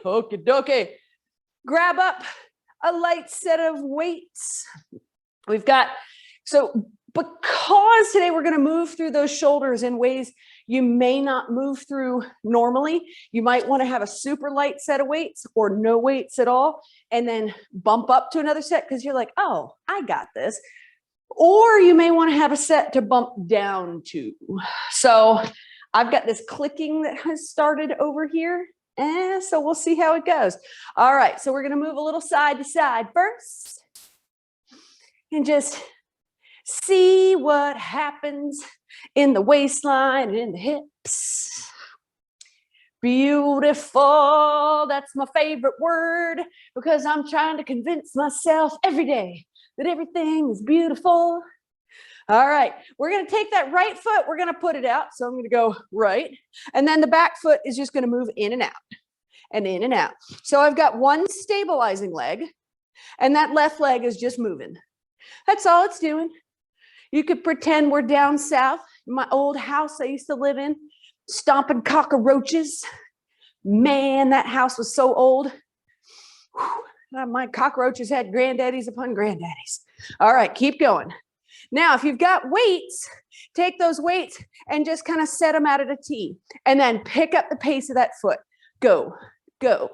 Okie dokie. Grab up a light set of weights. We've got, so because today we're going to move through those shoulders in ways you may not move through normally, you might want to have a super light set of weights or no weights at all, and then bump up to another set because you're like, oh, I got this. Or you may want to have a set to bump down to. So I've got this clicking that has started over here. And so we'll see how it goes. All right, so we're going to move a little side to side first. And just see what happens in the waistline and in the hips. Beautiful. That's my favorite word because I'm trying to convince myself every day that everything is beautiful. All right, we're going to take that right foot. We're going to put it out. So I'm going to go right. And then the back foot is just going to move in and out and in and out. So I've got one stabilizing leg and that left leg is just moving. That's all it's doing. You could pretend we're down south. My old house I used to live in, stomping cockroaches. Man, that house was so old. Whew. My cockroaches had granddaddies upon granddaddies. All right, keep going. Now, if you've got weights, take those weights and just kind of set them out at a T. And then pick up the pace of that foot. Go, go,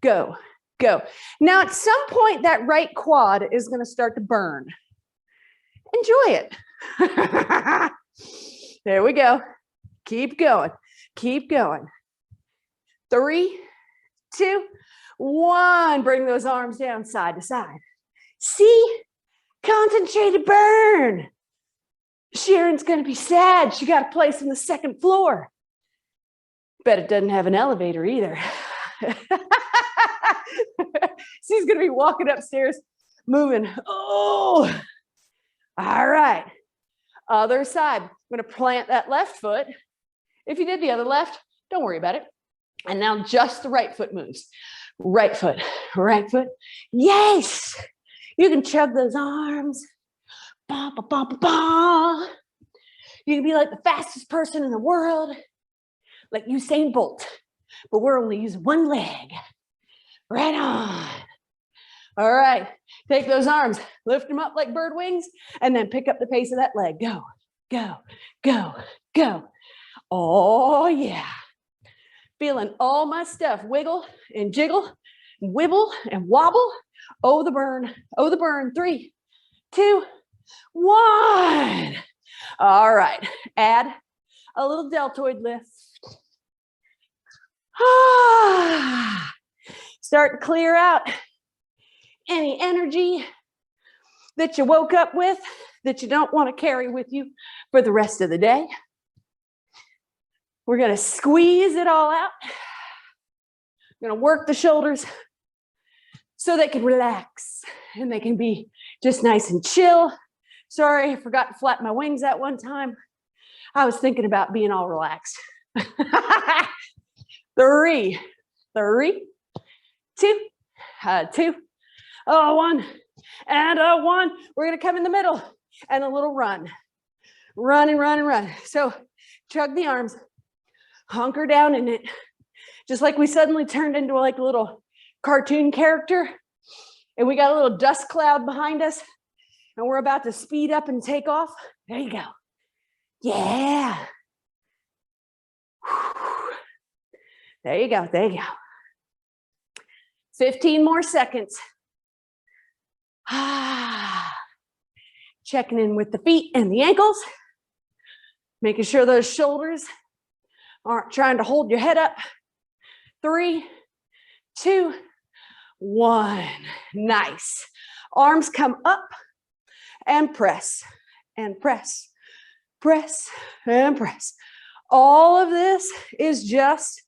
go, go. Now, at some point, that right quad is going to start to burn. Enjoy it. There we go. Keep going. Keep going. 3, 2, 1. Bring those arms down side to side. See? Concentrated burn. Sharon's going to be sad. She got a place on the second floor. Bet it doesn't have an elevator either. She's going to be walking upstairs, moving. Oh, all right. Other side. I'm going to plant that left foot. If you did the other left, don't worry about it. And now just the right foot moves. Right foot, right foot. Yes. You can chug those arms. Ba, ba, ba, ba, ba. You can be like the fastest person in the world, like Usain Bolt, but we're only using one leg. Right on. All right, take those arms, lift them up like bird wings, and then pick up the pace of that leg. Go, go, go, go. Oh, yeah. Feeling all my stuff wiggle and jiggle, wibble and wobble. Oh, the burn. Oh, the burn. 3, 2, 1. All right. Add a little deltoid lift. Start to clear out any energy that you woke up with that you don't want to carry with you for the rest of the day. We're going to squeeze it all out. We're going to work the shoulders so they can relax and they can be just nice and chill. Sorry, I forgot to flap my wings that one time. I was thinking about being all relaxed. 3, 2, 2, 1, and a 1. We're going to come in the middle and a little run. Run and run and run. So chug the arms, hunker down in it, just like we suddenly turned into like a little cartoon character and we got a little dust cloud behind us and we're about to speed up and take off. There you go. Yeah. There you go. There you go. 15 more seconds. Checking in with the feet and the ankles, making sure those shoulders aren't trying to hold your head up. 3, 2, 1. Nice. Arms come up and press and press, press and press. All of this is just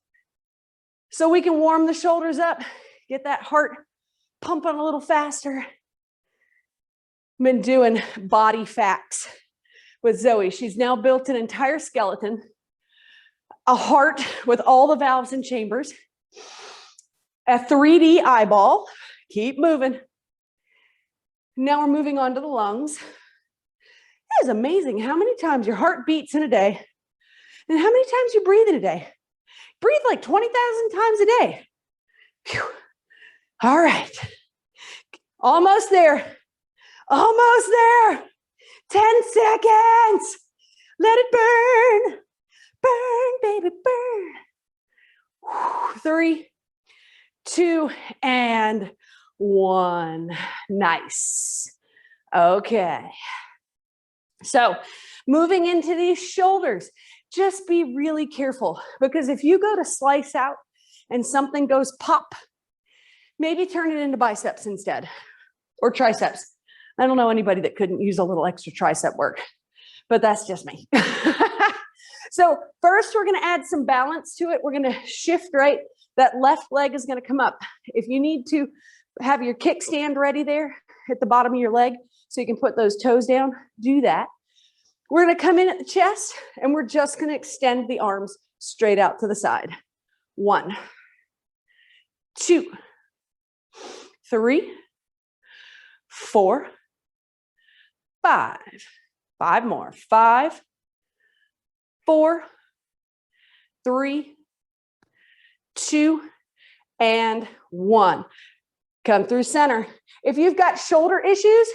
so we can warm the shoulders up, get that heart pumping a little faster. Been doing body facts with Zoe. She's now built an entire skeleton, a heart with all the valves and chambers, a 3D eyeball. Keep moving. Now we're moving on to the lungs. It is amazing how many times your heart beats in a day and how many times you breathe in a day. Breathe like 20,000 times a day. Phew. All right. Almost there. Almost there. 10 seconds. Let it burn. Burn, baby, burn. 3, 2, and 1. Nice. Okay. So moving into these shoulders, just be really careful, because if you go to slice out and something goes pop, maybe turn it into biceps instead, or triceps. I don't know anybody that couldn't use a little extra tricep work, but that's just me. So first, we're going to add some balance to it. We're going to shift right. That left leg is going to come up. If you need to have your kickstand ready there at the bottom of your leg so you can put those toes down, do that. We're going to come in at the chest, and we're just going to extend the arms straight out to the side. 1, 2, 3, 4, 5. 5 more. 5, 4, 3, 2, and 1. Come through center. If you've got shoulder issues,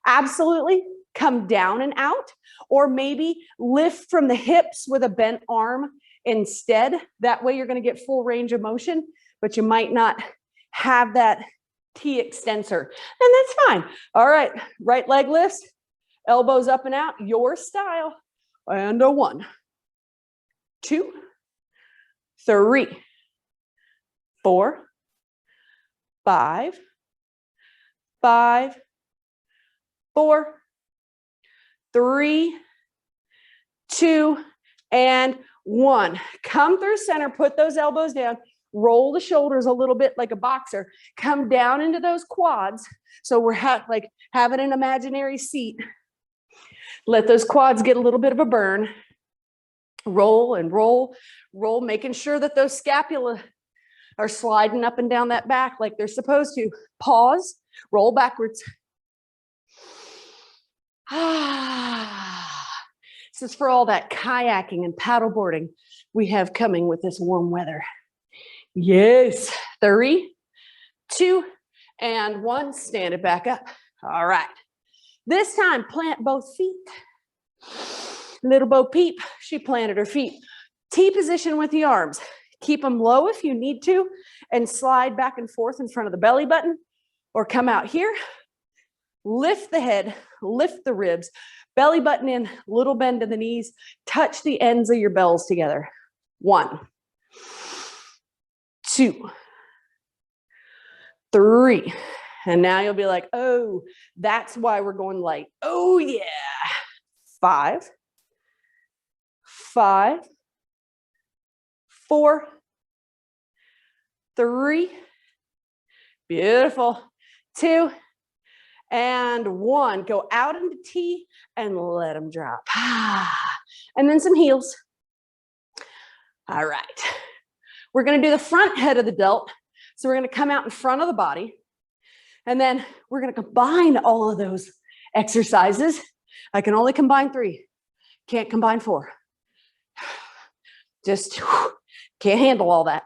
absolutely come down and out, or maybe lift from the hips with a bent arm instead. That way you're going to get full range of motion, but you might not have that T extensor, and that's fine. All right, right leg lifts, elbows up and out, your style, and a 1, 2, 3, 4, 5, 5, 4, 3, 2, and 1. Come through center, put those elbows down, roll the shoulders a little bit like a boxer, come down into those quads. So we're like having an imaginary seat. Let those quads get a little bit of a burn. Roll and roll, roll, making sure that those scapula are sliding up and down that back like they're supposed to. Pause, roll backwards. This is for all that kayaking and paddleboarding we have coming with this warm weather. Yes. 3, 2, and 1. Stand it back up. All right. This time, plant both feet. Little Bo Peep, she planted her feet. T position with the arms. Keep them low if you need to, and slide back and forth in front of the belly button, or come out here. Lift the head, lift the ribs, belly button in, little bend in the knees, touch the ends of your bells together. 1, 2, 3. And now you'll be like, oh, that's why we're going light. Oh, yeah. 5, 5, 4, 3. Beautiful. 2, and 1. Go out into T and let them drop. And then some heels. All right. We're going to do the front head of the delt. So we're going to come out in front of the body. And then we're going to combine all of those exercises. I can only combine 3. Can't combine 4. Just can't handle all that.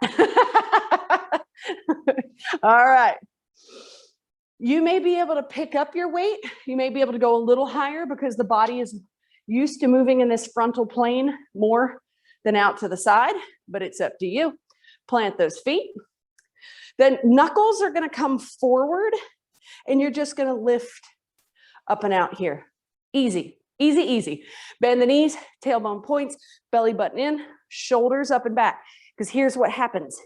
All right. You may be able to pick up your weight. You may be able to go a little higher because the body is used to moving in this frontal plane more than out to the side, but it's up to you. Plant those feet. Then knuckles are going to come forward, and you're just going to lift up and out here. Easy, easy, easy. Bend the knees, tailbone points, belly button in, shoulders up and back. Because here's what happens.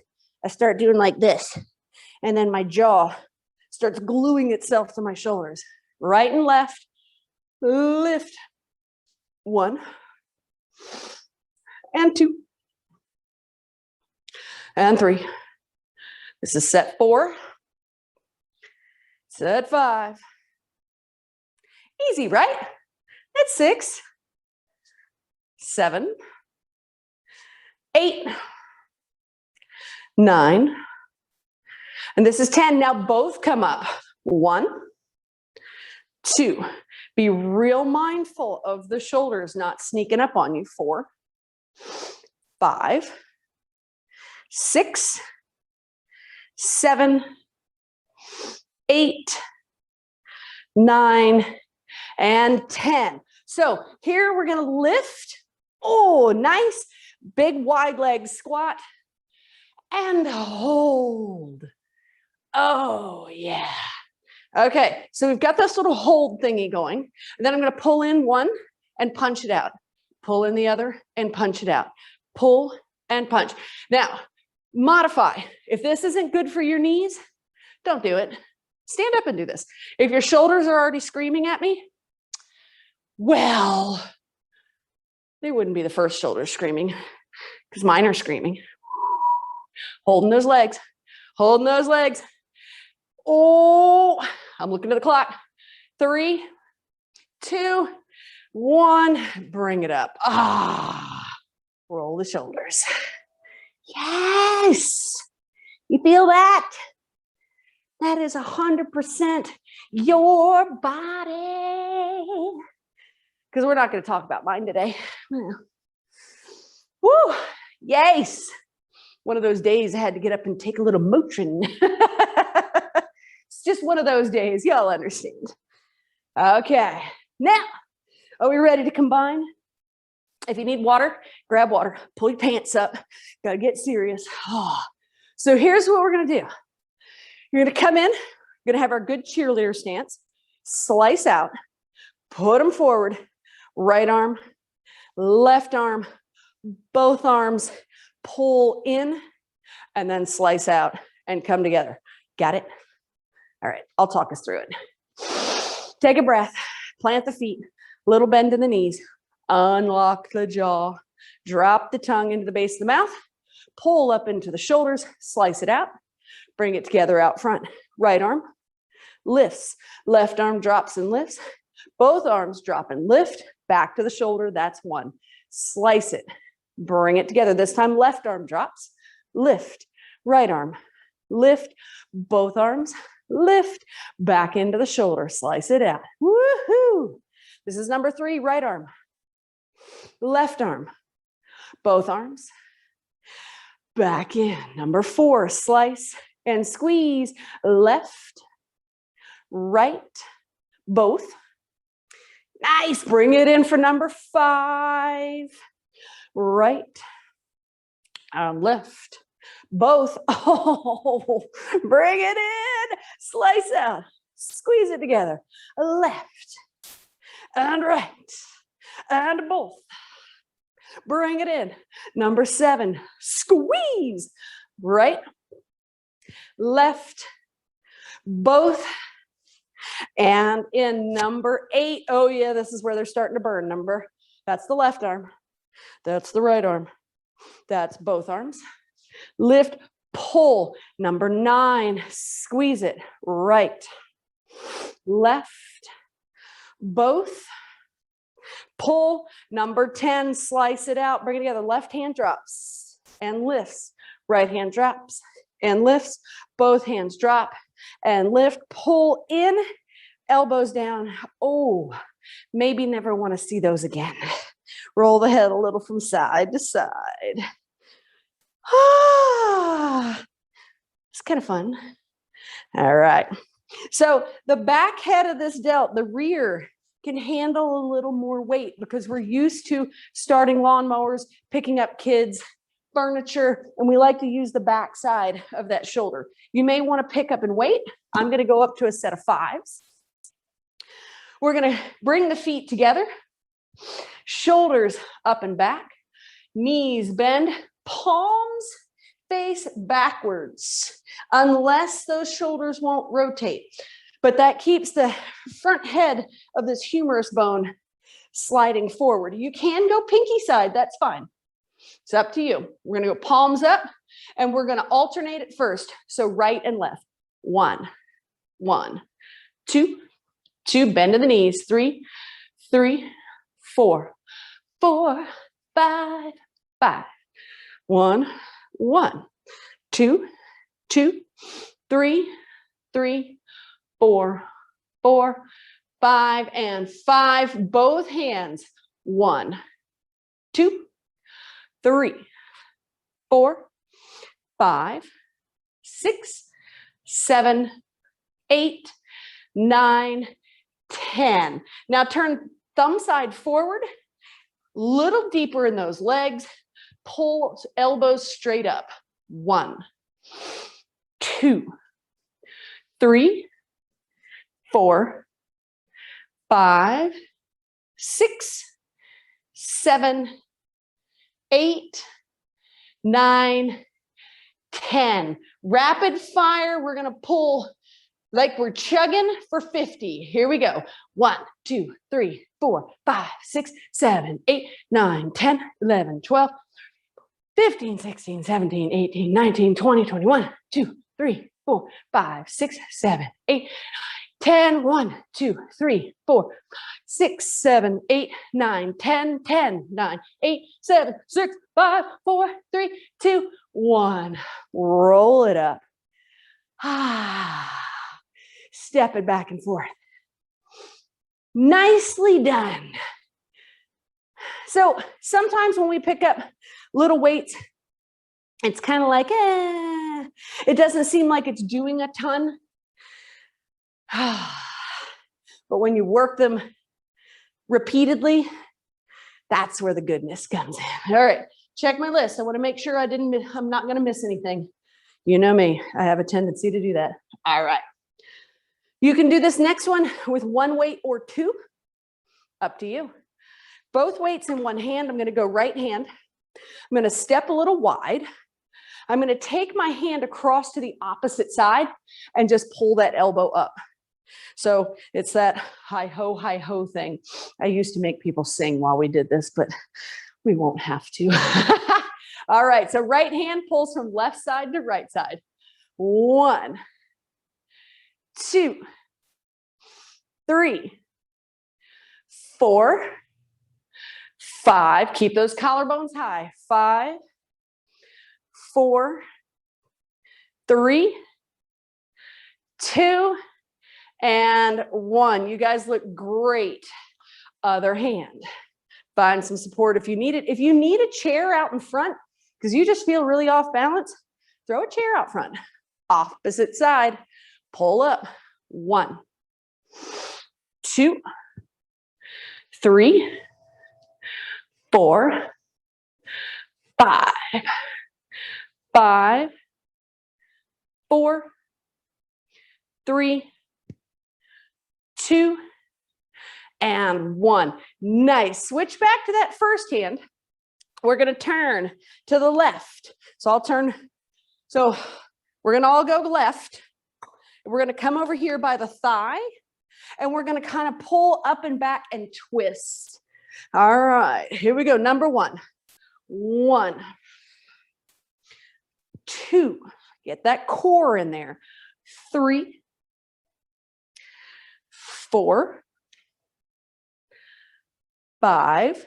I start doing like this, and then my jaw starts gluing itself to my shoulders. Right and left, lift. 1, and 2, and 3. This is set 4, set 5. Easy, right? That's 6, 7, 8, 9, and this is 10. Now both come up. 1, 2. Be real mindful of the shoulders not sneaking up on you. 4, 5, 6, 7, 8, 9, and 10. So here we're going to lift. Oh, nice big wide leg squat and hold. Oh, yeah. Okay, so we've got this little hold thingy going. And then I'm going to pull in one and punch it out. Pull in the other and punch it out. Pull and punch. Now, modify. If this isn't good for your knees, don't do it. Stand up and do this. If your shoulders are already screaming at me, well, they wouldn't be the first shoulders screaming because mine are screaming. Holding those legs, holding those legs. Oh, I'm looking at the clock. 3, 2, 1. Bring it up. Ah, roll the shoulders. Yes. You feel that? That is 100% your body. Because we're not going to talk about mine today. Woo, yes. One of those days I had to get up and take a little Motrin. It's just one of those days. Y'all understand. Okay. Now, are we ready to combine? If you need water, grab water. Pull your pants up. Got to get serious. Oh. So here's what we're going to do. You're going to come in. You're going to have our good cheerleader stance. Slice out. Put them forward. Right arm, left arm, both arms, pull in, and then slice out and come together. Got it? All right, I'll talk us through it. Take a breath, plant the feet, little bend in the knees, unlock the jaw, drop the tongue into the base of the mouth, pull up into the shoulders, slice it out, bring it together out front. Right arm lifts, left arm drops and lifts, both arms drop and lift, back to the shoulder, that's 1. Slice it, bring it together. This time, left arm drops, lift, right arm, lift, both arms, lift, back into the shoulder, slice it out. Woohoo! This is number 3, right arm, left arm, both arms, back in. Number 4, slice and squeeze, left, right, both. Nice, bring it in for number 5. Right, left, both. Oh, bring it in. Slice out, squeeze it together. Left and right and both. Bring it in. Number 7, squeeze. Right, left, both. And in number 8, oh yeah, this is where they're starting to burn. That's the left arm. That's the right arm. That's both arms. Lift, pull. Number 9, squeeze it. Right, left, both. Pull. Number 10, slice it out. Bring it together. Left hand drops and lifts. Right hand drops and lifts. Both hands drop and lift. Pull in. Elbows down. Oh, maybe never want to see those again. Roll the head a little from side to side. Ah, it's kind of fun. All right. So the back head of this delt, the rear, can handle a little more weight because we're used to starting lawnmowers, picking up kids, furniture, and we like to use the back side of that shoulder. You may want to pick up and weight. I'm going to go up to a set of 5s. We're going to bring the feet together, shoulders up and back, knees bend, palms face backwards, unless those shoulders won't rotate. But that keeps the front head of this humerus bone sliding forward. You can go pinky side, that's fine. It's up to you. We're going to go palms up, and we're going to alternate it first. So right and left. 1, 1, 2, 2, bend to the knees. 3, 3, 4, 4, 5, 5. 1, 1, 2, 2, 3, 3, 4, 4, 5, and 5. Both hands. 1, 2, 3, 4, 5, 6, 7, 8, 9, 10. Now turn thumb side forward, little deeper in those legs. Pull elbows straight up. 1, 2, 3, 4, 5, 6, 7, 8, 9, 10. Rapid fire. We're going to pull like we're chugging for 50. Here we go. 1, 2, 3, 4, 5, 6, 7, 8, 9, 10, 11, 12, 15, 16, 17, 18, 19, 20, 21, 2, 3, 4, 5, 6, 7, 8, 10, 1, 2, 3, 4, 6, 7, 8, 9, 10, 10, 9, 8, 7, 6, 5, 4, 3, 2, 1. Roll it up. Step it back and forth. Nicely done. So sometimes when we pick up little weights, it's kind of like, it doesn't seem like it's doing a ton. But when you work them repeatedly, that's where the goodness comes in. All right, check my list. I want to make sure I'm not going to miss anything. You know me, I have a tendency to do that. All right. You can do this next one with one weight or two, up to you. Both weights in one hand. I'm going to go right hand. I'm going to step a little wide. I'm going to take my hand across to the opposite side and just pull that elbow up. So it's that hi ho thing. I used to make people sing while we did this, but we won't have to. All right, so right hand pulls from left side to right side. 1, 2, 3, 4, 5. Keep those collarbones high. 5, 4, 3, 2, and 1. You guys look great. Other hand. Find some support if you need it. If you need a chair out in front, because you just feel really off balance, throw a chair out front. Opposite side. Pull up. 1, 2, 3, 4, 5, 5, 4, 3, 2, and 1. Nice. Switch back to that first hand. We're going to turn to the left. So I'll turn. So we're going to all go left. We're going to come over here by the thigh, and we're going to kind of pull up and back and twist. All right, here we go. Number 1. 1, 2. Get that core in there. 3, 4, 5,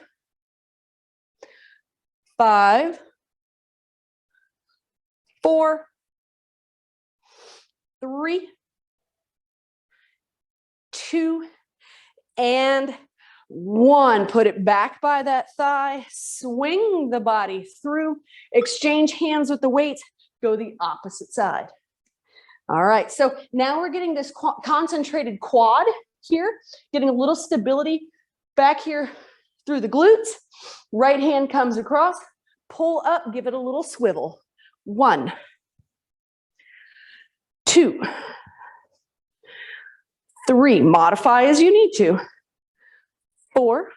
5, 4, 3, 2, and 1. Put it back by that thigh. Swing the body through. Exchange hands with the weights. Go the opposite side. All right, so now we're getting this concentrated quad here, getting a little stability back here through the glutes. Right hand comes across, pull up, give it a little swivel. 1, 2, 3, modify as you need to. 4,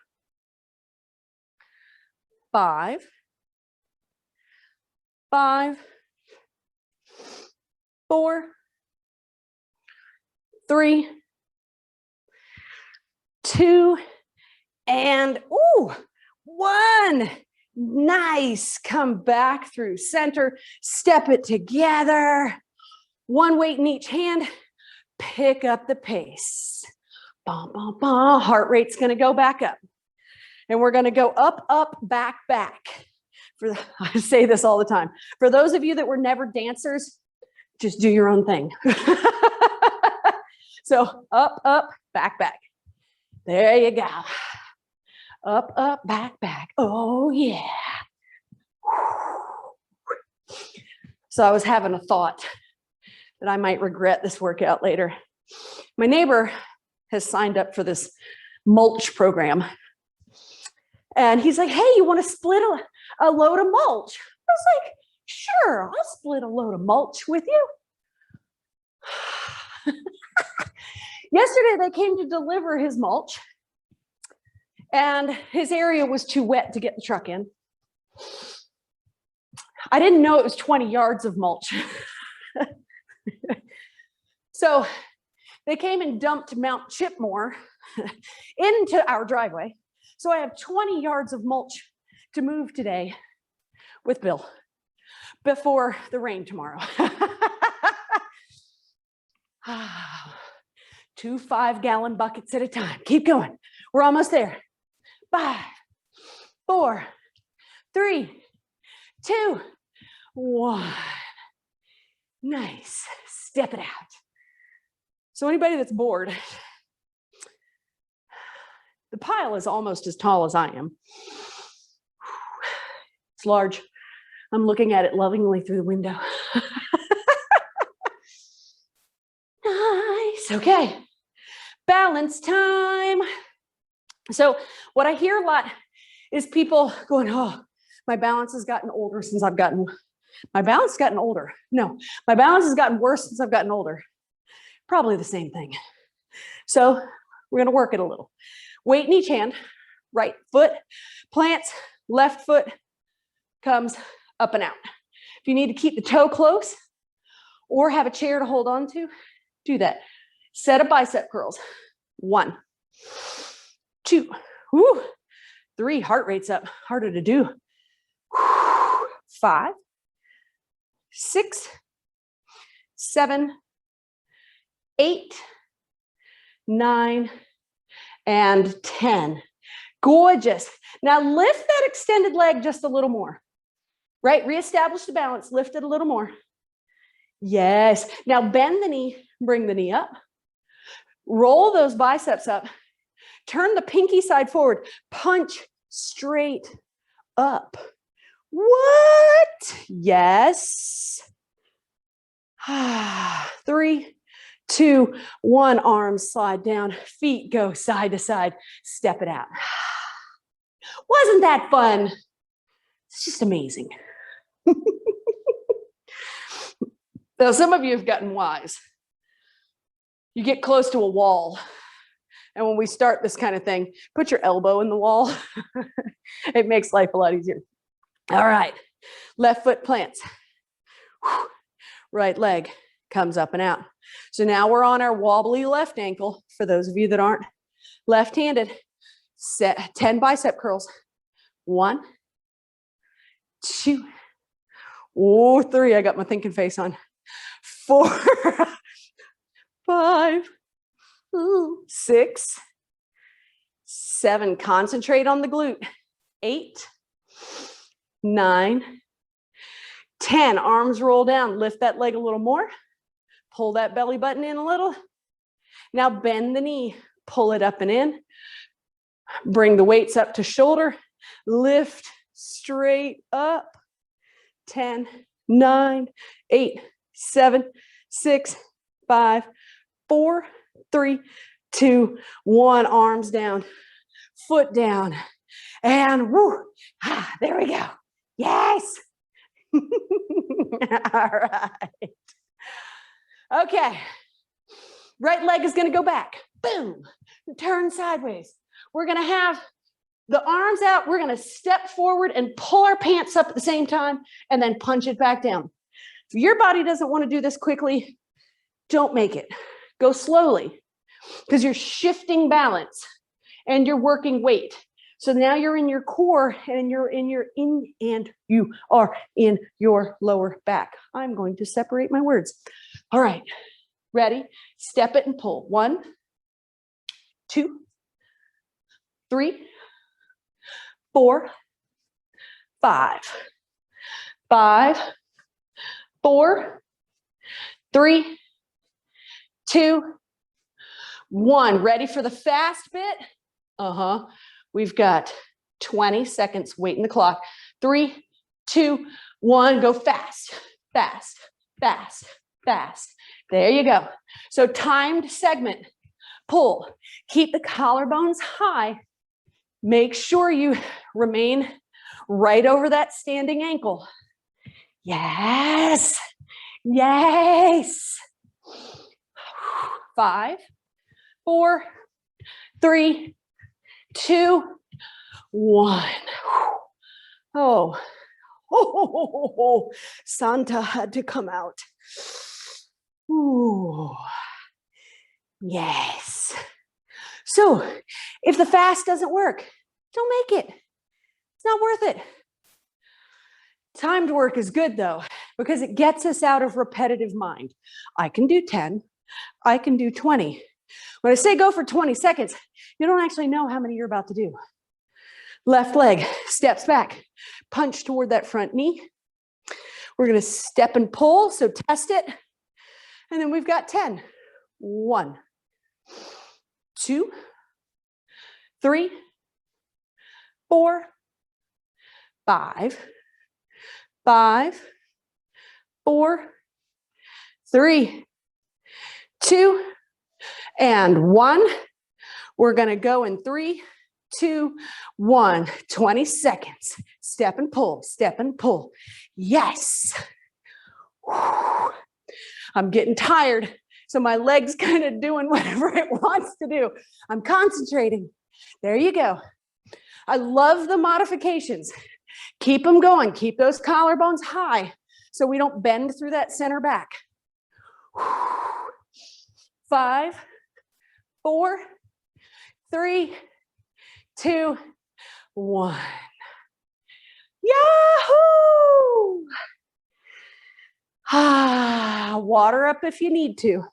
5, 5, 4, 3, 2, and 1. Nice. Come back through center. Step it together. One weight in each hand. Pick up the pace. Bum, bum, bum. Heart rate's going to go back up. And we're going to go up, up, back, back. I say this all the time. For those of you that were never dancers, just do your own thing. So up, up, back, back. There you go. Up, up, back, back. Oh, yeah. So I was having a thought that I might regret this workout later. My neighbor has signed up for this mulch program. And he's like, hey, you want to split a load of mulch? I was like, sure, I'll split a load of mulch with you. Yesterday, they came to deliver his mulch, and his area was too wet to get the truck in. I didn't know it was 20 yards of mulch. So they came and dumped Mount Chipmore into our driveway. So I have 20 yards of mulch to move today with Bill before the rain tomorrow. 2 5-gallon buckets at a time. Keep going. We're almost there. 5, 4, 3, 2, 1. Nice. Step it out. So anybody that's bored, the pile is almost as tall as I am. It's large. I'm looking at it lovingly through the window. Nice. Okay. Balance time. So what I hear a lot is people going, oh, my balance has gotten older since I've gotten, my balance has gotten older. No, my balance has gotten worse since I've gotten older. Probably the same thing. So we're going to work it a little. Weight in each hand, right foot plants, left foot comes up and out. If you need to keep the toe close or have a chair to hold on to, do that. Set of bicep curls. 1, 2, 3, heart rate's up, harder to do. 5, 6, 7, 8, 9, and 10. Gorgeous. Now lift that extended leg just a little more. Right? Reestablish the balance. Lift it a little more. Yes. Now bend the knee. Bring the knee up. Roll those biceps up. Turn the pinky side forward. Punch straight up. What? Yes. 3, 2, 1. Arms slide down. Feet go side to side. Step it out. Wasn't that fun? It's just amazing. Now, some of you have gotten wise. You get close to a wall. And when we start this kind of thing, put your elbow in the wall. It makes life a lot easier. All right. Left foot plants. Right leg comes up and out. So now we're on our wobbly left ankle. For those of you that aren't left-handed, set 10 bicep curls. 1, 2, 3. I got my thinking face on. 4, 5, 6, 7. Concentrate on the glute. 8, 9, 10. Arms roll down. Lift that leg a little more. Pull that belly button in a little. Now bend the knee. Pull it up and in. Bring the weights up to shoulder. Lift straight up. 10, 9, 8, 7, 6, 5, 4, 3, 2, 1. Arms down, foot down, and woo. There we go. Yes. All right. Okay. Right leg is going to go back. Boom. Turn sideways. We're going to have the arms out. We're going to step forward and pull our pants up at the same time and then punch it back down. If your body doesn't want to do this quickly, don't make it. Go slowly because you're shifting balance and you're working weight. So now you're in your core and you are in your lower back. I'm going to separate my words. All right. Ready? Step it and pull. 1, 2, 3, 4, 5. 5, 4, 3, 2, 1. Ready for the fast bit? We've got 20 seconds. Waiting the clock. 3, 2, 1. Go fast, fast, fast, fast. There you go. So timed segment, pull, keep the collarbones high. Make sure you remain right over that standing ankle. Yes, yes. 5, 4, 3, 2, 1. Oh, Santa had to come out. Ooh, yes. So if the fast doesn't work, don't make it. It's not worth it. Timed work is good though, because it gets us out of repetitive mind. I can do 10, I can do 20. When I say go for 20 seconds, you don't actually know how many you're about to do. Left leg steps back, punch toward that front knee. We're going to step and pull, so test it. And then we've got 10. 1, 2, 3, 4, 5, 5, 4, 3, 2, and 1. We're going to go in 3, 2, 1. 20 seconds. Step and pull, step and pull. Yes. Whew. I'm getting tired, so my leg's kind of doing whatever it wants to do. I'm concentrating. There you go. I love the modifications. Keep them going. Keep those collarbones high so we don't bend through that center back. 5, 4, 3, 2, 1. Yahoo! Water up if you need to.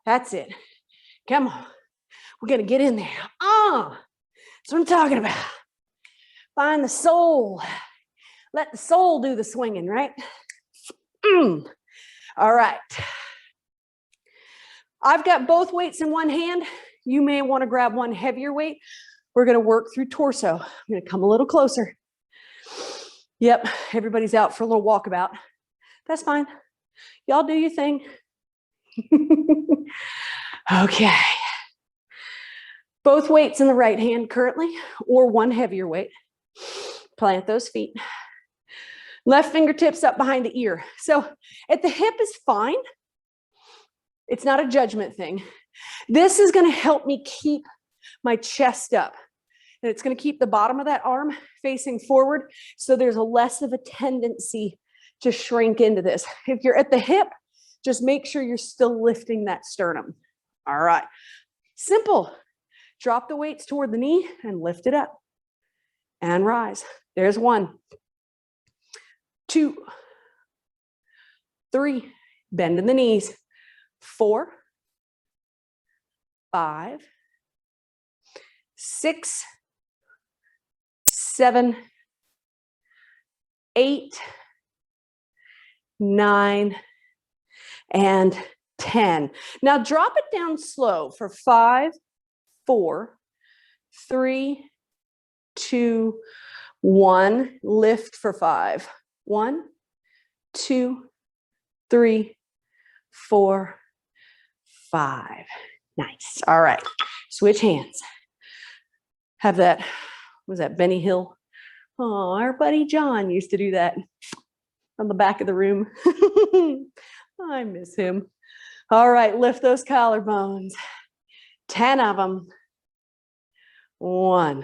That's it. Come on. We're going to get in there. That's what I'm talking about. Find the soul. Let the soul do the swinging, right? All right. I've got both weights in one hand. You may want to grab one heavier weight. We're going to work through torso. I'm going to come a little closer. Yep, everybody's out for a little walkabout. That's fine. Y'all do your thing. Okay. Both weights in the right hand currently, or one heavier weight. Plant those feet. Left fingertips up behind the ear. So at the hip is fine. It's not a judgment thing. This is going to help me keep my chest up. And it's going to keep the bottom of that arm facing forward. So there's a less of a tendency to shrink into this. If you're at the hip, just make sure you're still lifting that sternum. All right. Simple. Drop the weights toward the knee and lift it up. And rise. There's 1, 2, 3. Bend in the knees. 4, 5, 6, 7, 8, 9, and 10. Now drop it down slow for 5, 4, 3, 2, 1. Lift for 5. 1, 2, 3, 4, 5. Nice. All right. Switch hands. Have that, was that Benny Hill? Oh, our buddy John used to do that on the back of the room. I miss him. All right. Lift those collarbones. 10 of them. 1,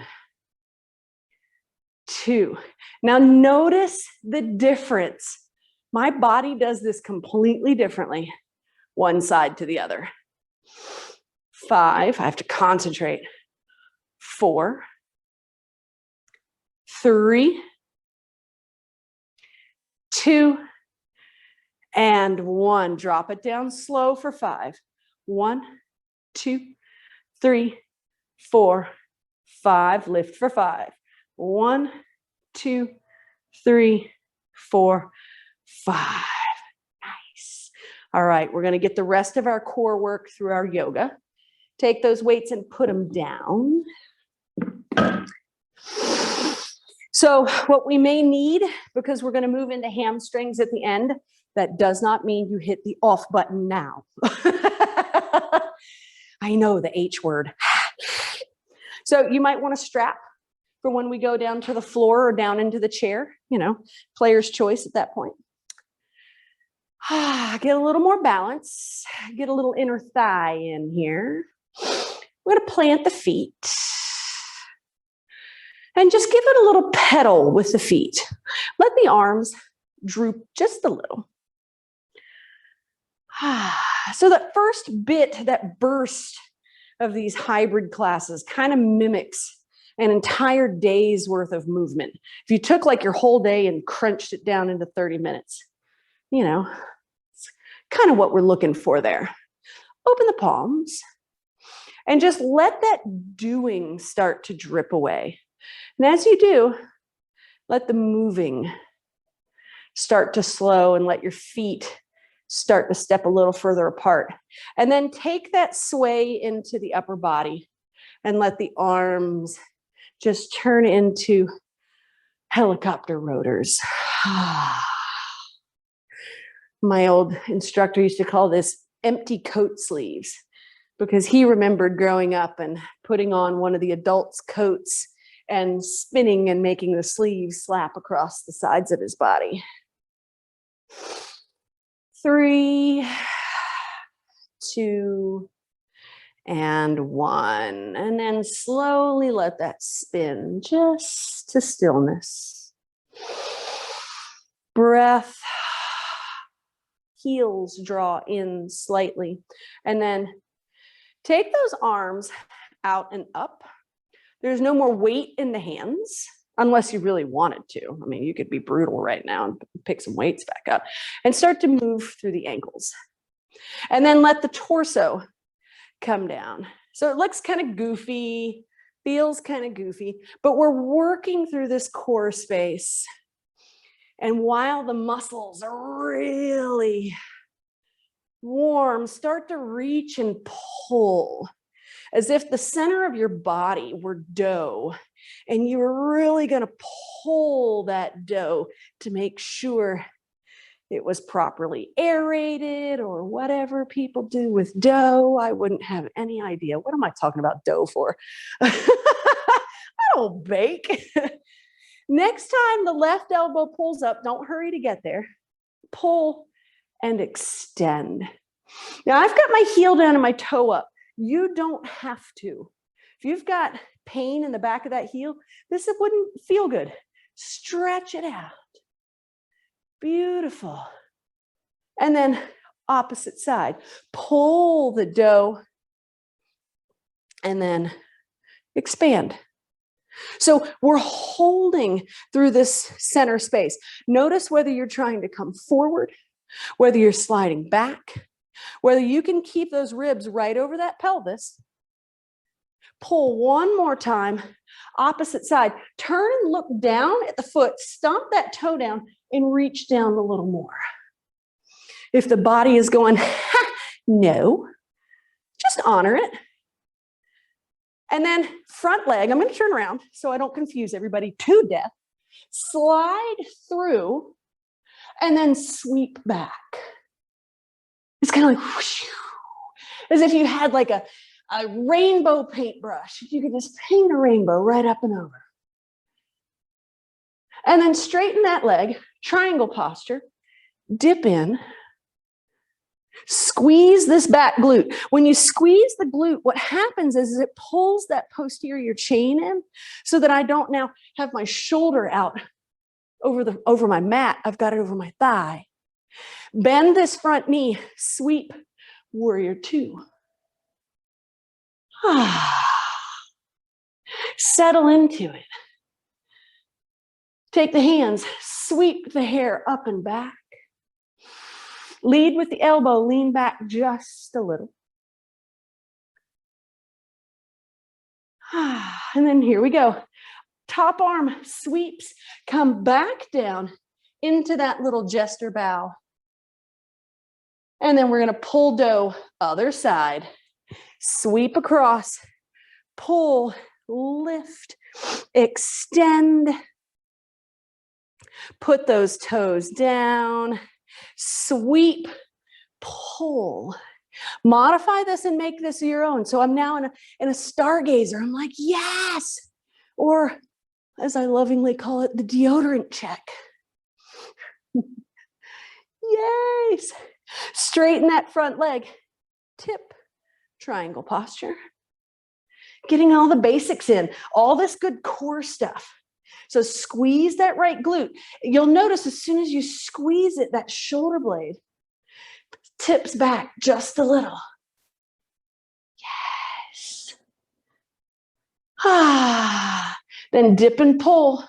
2. Now notice the difference. My body does this completely differently. One side to the other. 5, I have to concentrate. 4, 3, 2, and 1. Drop it down slow for 5. 1, 2, 3, 4, 5. Lift for 5. 1, 2, 3, 4, 5. All right, we're going to get the rest of our core work through our yoga. Take those weights and put them down. So what we may need, because we're going to move into hamstrings at the end, That does not mean you hit the off button now. I know the H word. So you might want to strap for when we go down to the floor or down into the chair, you know, player's choice at that point. Get a little more balance, get a little inner thigh in here. We're going to plant the feet and just give it a little pedal with the feet. Let the arms droop just a little. So that first bit, that burst of these hybrid classes kind of mimics an entire day's worth of movement. If you took like your whole day and crunched it down into 30 minutes, you know, it's kind of what we're looking for there. Open the palms and just let that doing start to drip away. And as you do, let the moving start to slow and let your feet start to step a little further apart. And then take that sway into the upper body and let the arms just turn into helicopter rotors. My old instructor used to call this empty coat sleeves because he remembered growing up and putting on one of the adults' coats and spinning and making the sleeves slap across the sides of his body. 3, 2, and 1. And then slowly let that spin just to stillness. Breath. Heels draw in slightly. And then take those arms out and up. There's no more weight in the hands. Unless you really wanted to. I mean, you could be brutal right now and pick some weights back up and start to move through the ankles. And then let the torso come down. So it looks kind of goofy, feels kind of goofy, but we're working through this core space. And while the muscles are really warm, start to reach and pull as if the center of your body were dough. And you were really going to pull that dough to make sure it was properly aerated or whatever people do with dough. I wouldn't have any idea. What am I talking about dough for? I don't bake. Next time the left elbow pulls up, don't hurry to get there. Pull and extend. Now I've got my heel down and my toe up. You don't have to. If you've got pain in the back of that heel, this wouldn't feel good. Stretch it out. Beautiful. And then opposite side. Pull the dough and then expand. So we're holding through this center space. Notice whether you're trying to come forward, whether you're sliding back, whether you can keep those ribs right over that pelvis. Pull one more time, opposite side. Turn and look down at the foot, stomp that toe down and reach down a little more. If the body is going, no, just honor it. And then front leg, I'm going to turn around so I don't confuse everybody to death. Slide through and then sweep back. It's kind of like whoosh, as if you had like a rainbow paintbrush. You could just paint a rainbow right up and over. And then straighten that leg, triangle posture, dip in, squeeze this back glute. When you squeeze the glute, what happens is it pulls that posterior chain in so that I don't now have my shoulder out over my mat. I've got it over my thigh. Bend this front knee, sweep, warrior 2. Settle into it. Take the hands, sweep the hair up and back. Lead with the elbow, lean back just a little. And then here we go. Top arm sweeps, come back down into that little jester bow. And then we're going to pull dough, other side. Sweep across, pull, lift, extend. Put those toes down Sweep, pull. Modify this and make this your own. So I'm now in a stargazer. I'm like, yes. Or as I lovingly call it, the deodorant check. Yes. Straighten that front leg. Tip, triangle posture. Getting all the basics in, all this good core stuff. So squeeze that right glute. You'll notice as soon as you squeeze it, that shoulder blade tips back just a little. Yes. Ah. Then dip and pull.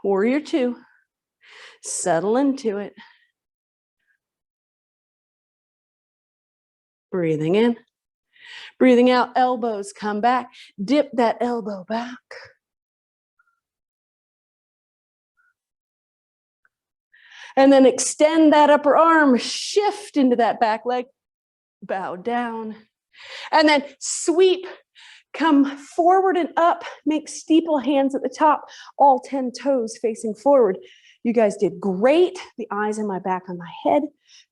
Warrior two. Settle into it. Breathing in. Breathing out, elbows come back. Dip that elbow back. And then extend that upper arm, shift into that back leg, bow down. And then sweep, come forward and up, make steeple hands at the top, all 10 toes facing forward. You guys did great. The eyes in my back on my head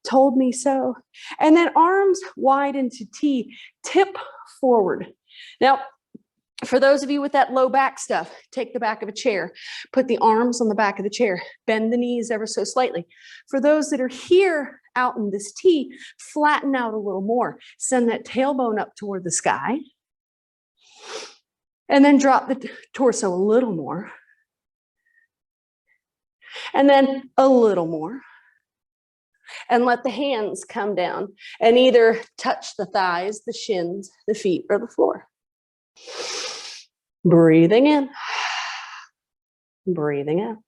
told me so. And then arms wide into T, tip forward. Now, for those of you with that low back stuff, take the back of a chair, put the arms on the back of the chair, bend the knees ever so slightly. For those that are here out in this T, flatten out a little more. Send that tailbone up toward the sky. And then drop the torso a little more. And then a little more. And let the hands come down and either touch the thighs, the shins, the feet, or the floor. Breathing in. Breathing out.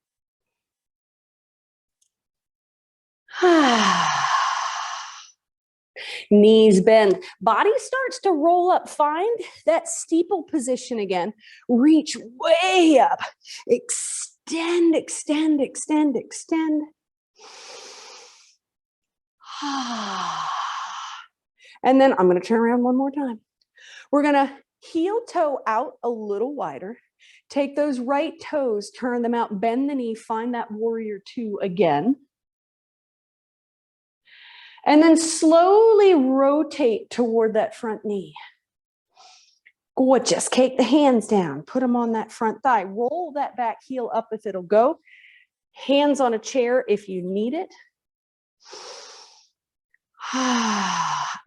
Knees bend. Body starts to roll up. Find that steeple position again. Reach way up. Extend, extend, extend, extend. And then I'm going to turn around one more time. We're going to heel toe out a little wider. Take those right toes, turn them out, bend the knee, find that warrior two again. And then slowly rotate toward that front knee. Gorgeous. Take the hands down, put them on that front thigh. Roll that back heel up if it'll go. Hands on a chair if you need it.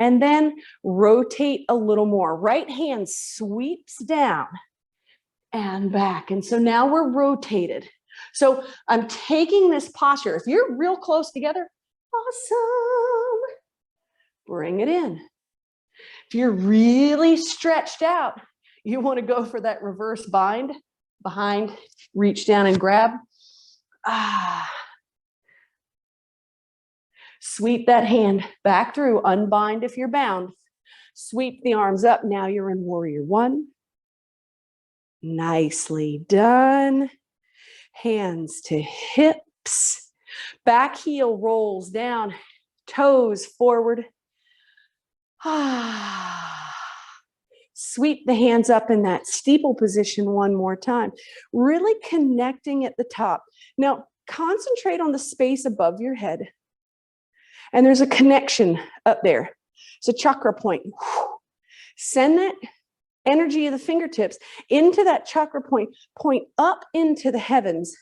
And then rotate a little more. Right hand sweeps down and back. And so now we're rotated. So I'm taking this posture. If you're real close together, awesome. Bring it in. If you're really stretched out, you want to go for that reverse bind. Behind, reach down and grab. Sweep that hand back through, unbind if you're bound. Sweep the arms up. Now you're in warrior one. Nicely done. Hands to hips. Back heel rolls down, toes forward. Sweep the hands up in that steeple position one more time. Really connecting at the top. Now, concentrate on the space above your head. And there's a connection up there. It's a chakra point. Send that energy of the fingertips into that chakra point, point up into the heavens.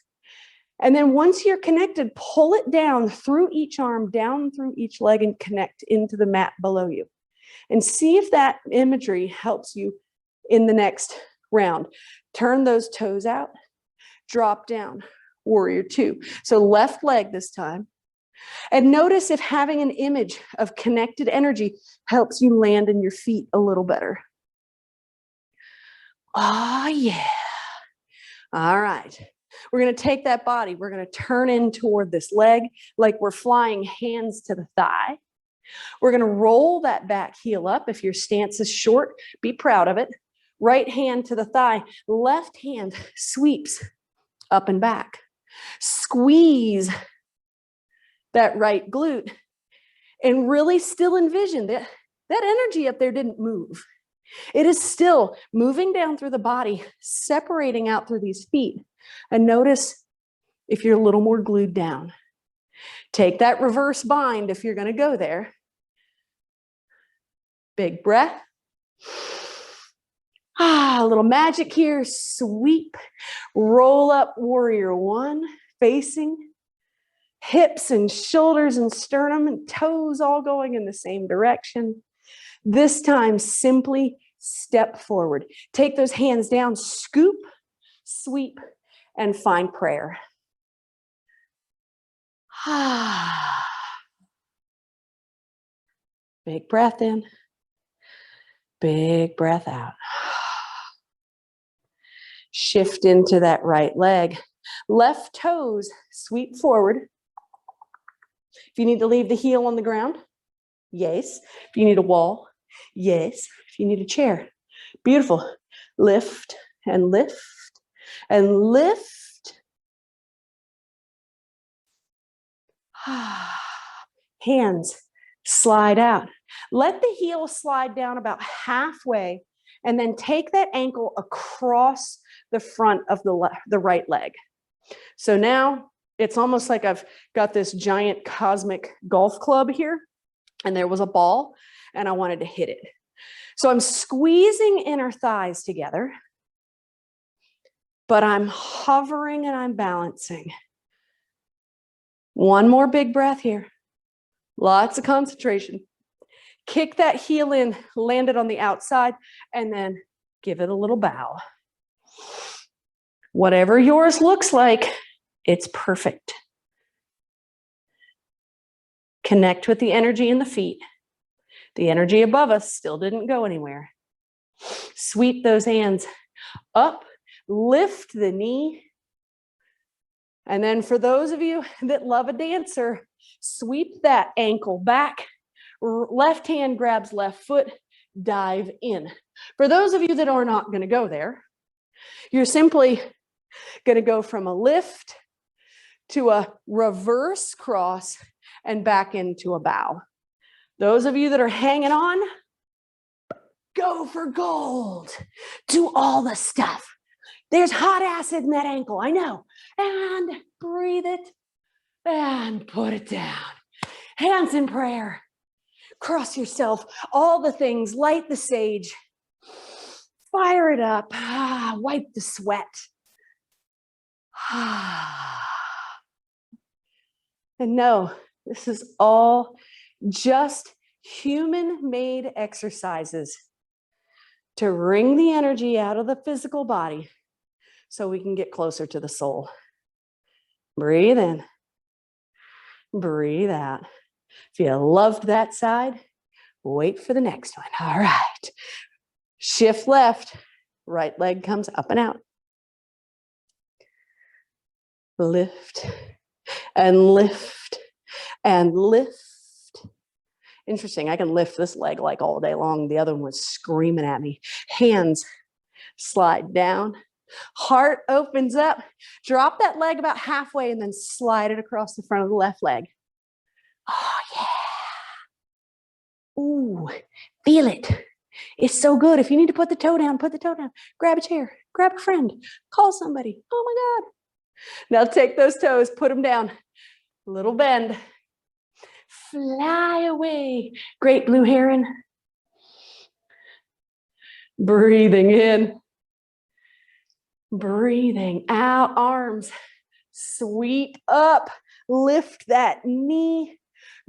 And then once you're connected, pull it down through each arm, down through each leg, and connect into the mat below you. And see if that imagery helps you in the next round. Turn those toes out, drop down, warrior two. So left leg this time. And notice if having an image of connected energy helps you land in your feet a little better. Oh, yeah. All right. We're going to take that body. We're going to turn in toward this leg like we're flying, hands to the thigh. We're going to roll that back heel up. If your stance is short, be proud of it. Right hand to the thigh. Left hand sweeps up and back. Squeeze that right glute and really still envision that energy up there didn't move. It is still moving down through the body, separating out through these feet. And notice if you're a little more glued down. Take that reverse bind if you're going to go there. Big breath. A little magic here. Sweep. Roll up warrior one, facing. Hips and shoulders and sternum and toes all going in the same direction. This time, simply step forward. Take those hands down, scoop, sweep, and find prayer. Big breath in. Big breath out. Shift into that right leg. Left toes sweep forward. If you need to leave the heel on the ground, yes. If you need a wall, yes. If you need a chair, beautiful. Lift and lift and lift. Hands slide out. Let the heel slide down about halfway and then take that ankle across the front of the right leg. So now it's almost like I've got this giant cosmic golf club here, and there was a ball, and I wanted to hit it. So I'm squeezing inner thighs together, but I'm hovering and I'm balancing. One more big breath here. Lots of concentration. Kick that heel in, land it on the outside, and then give it a little bow. Whatever yours looks like, it's perfect. Connect with the energy in the feet. The energy above us still didn't go anywhere. Sweep those hands up, lift the knee. And then for those of you that love a dancer, sweep that ankle back. Left hand grabs left foot, dive in. For those of you that are not going to go there, you're simply going to go from a lift to a reverse cross and back into a bow. Those of you that are hanging on, go for gold. Do all the stuff. There's hot acid in that ankle, I know. And breathe it and put it down. Hands in prayer. Cross yourself. All the things. Light the sage. Fire it up. Wipe the sweat. And no, this is all just human-made exercises to wring the energy out of the physical body so we can get closer to the soul. Breathe in. Breathe out. If you loved that side, wait for the next one. All right. Shift left. Right leg comes up and out. Lift and lift and lift. Interesting. I can lift this leg like all day long. The other one was screaming at me. Hands slide down. Heart opens up. Drop that leg about halfway and then slide it across the front of the left leg. Oh, yeah. Ooh, feel it. It's so good. If you need to put the toe down, put the toe down. Grab a chair. Grab a friend. Call somebody. Oh, my God. Now take those toes. Put them down. Little bend. Fly away. Great blue heron. Breathing in. Breathing out. Arms. Sweep up. Lift that knee.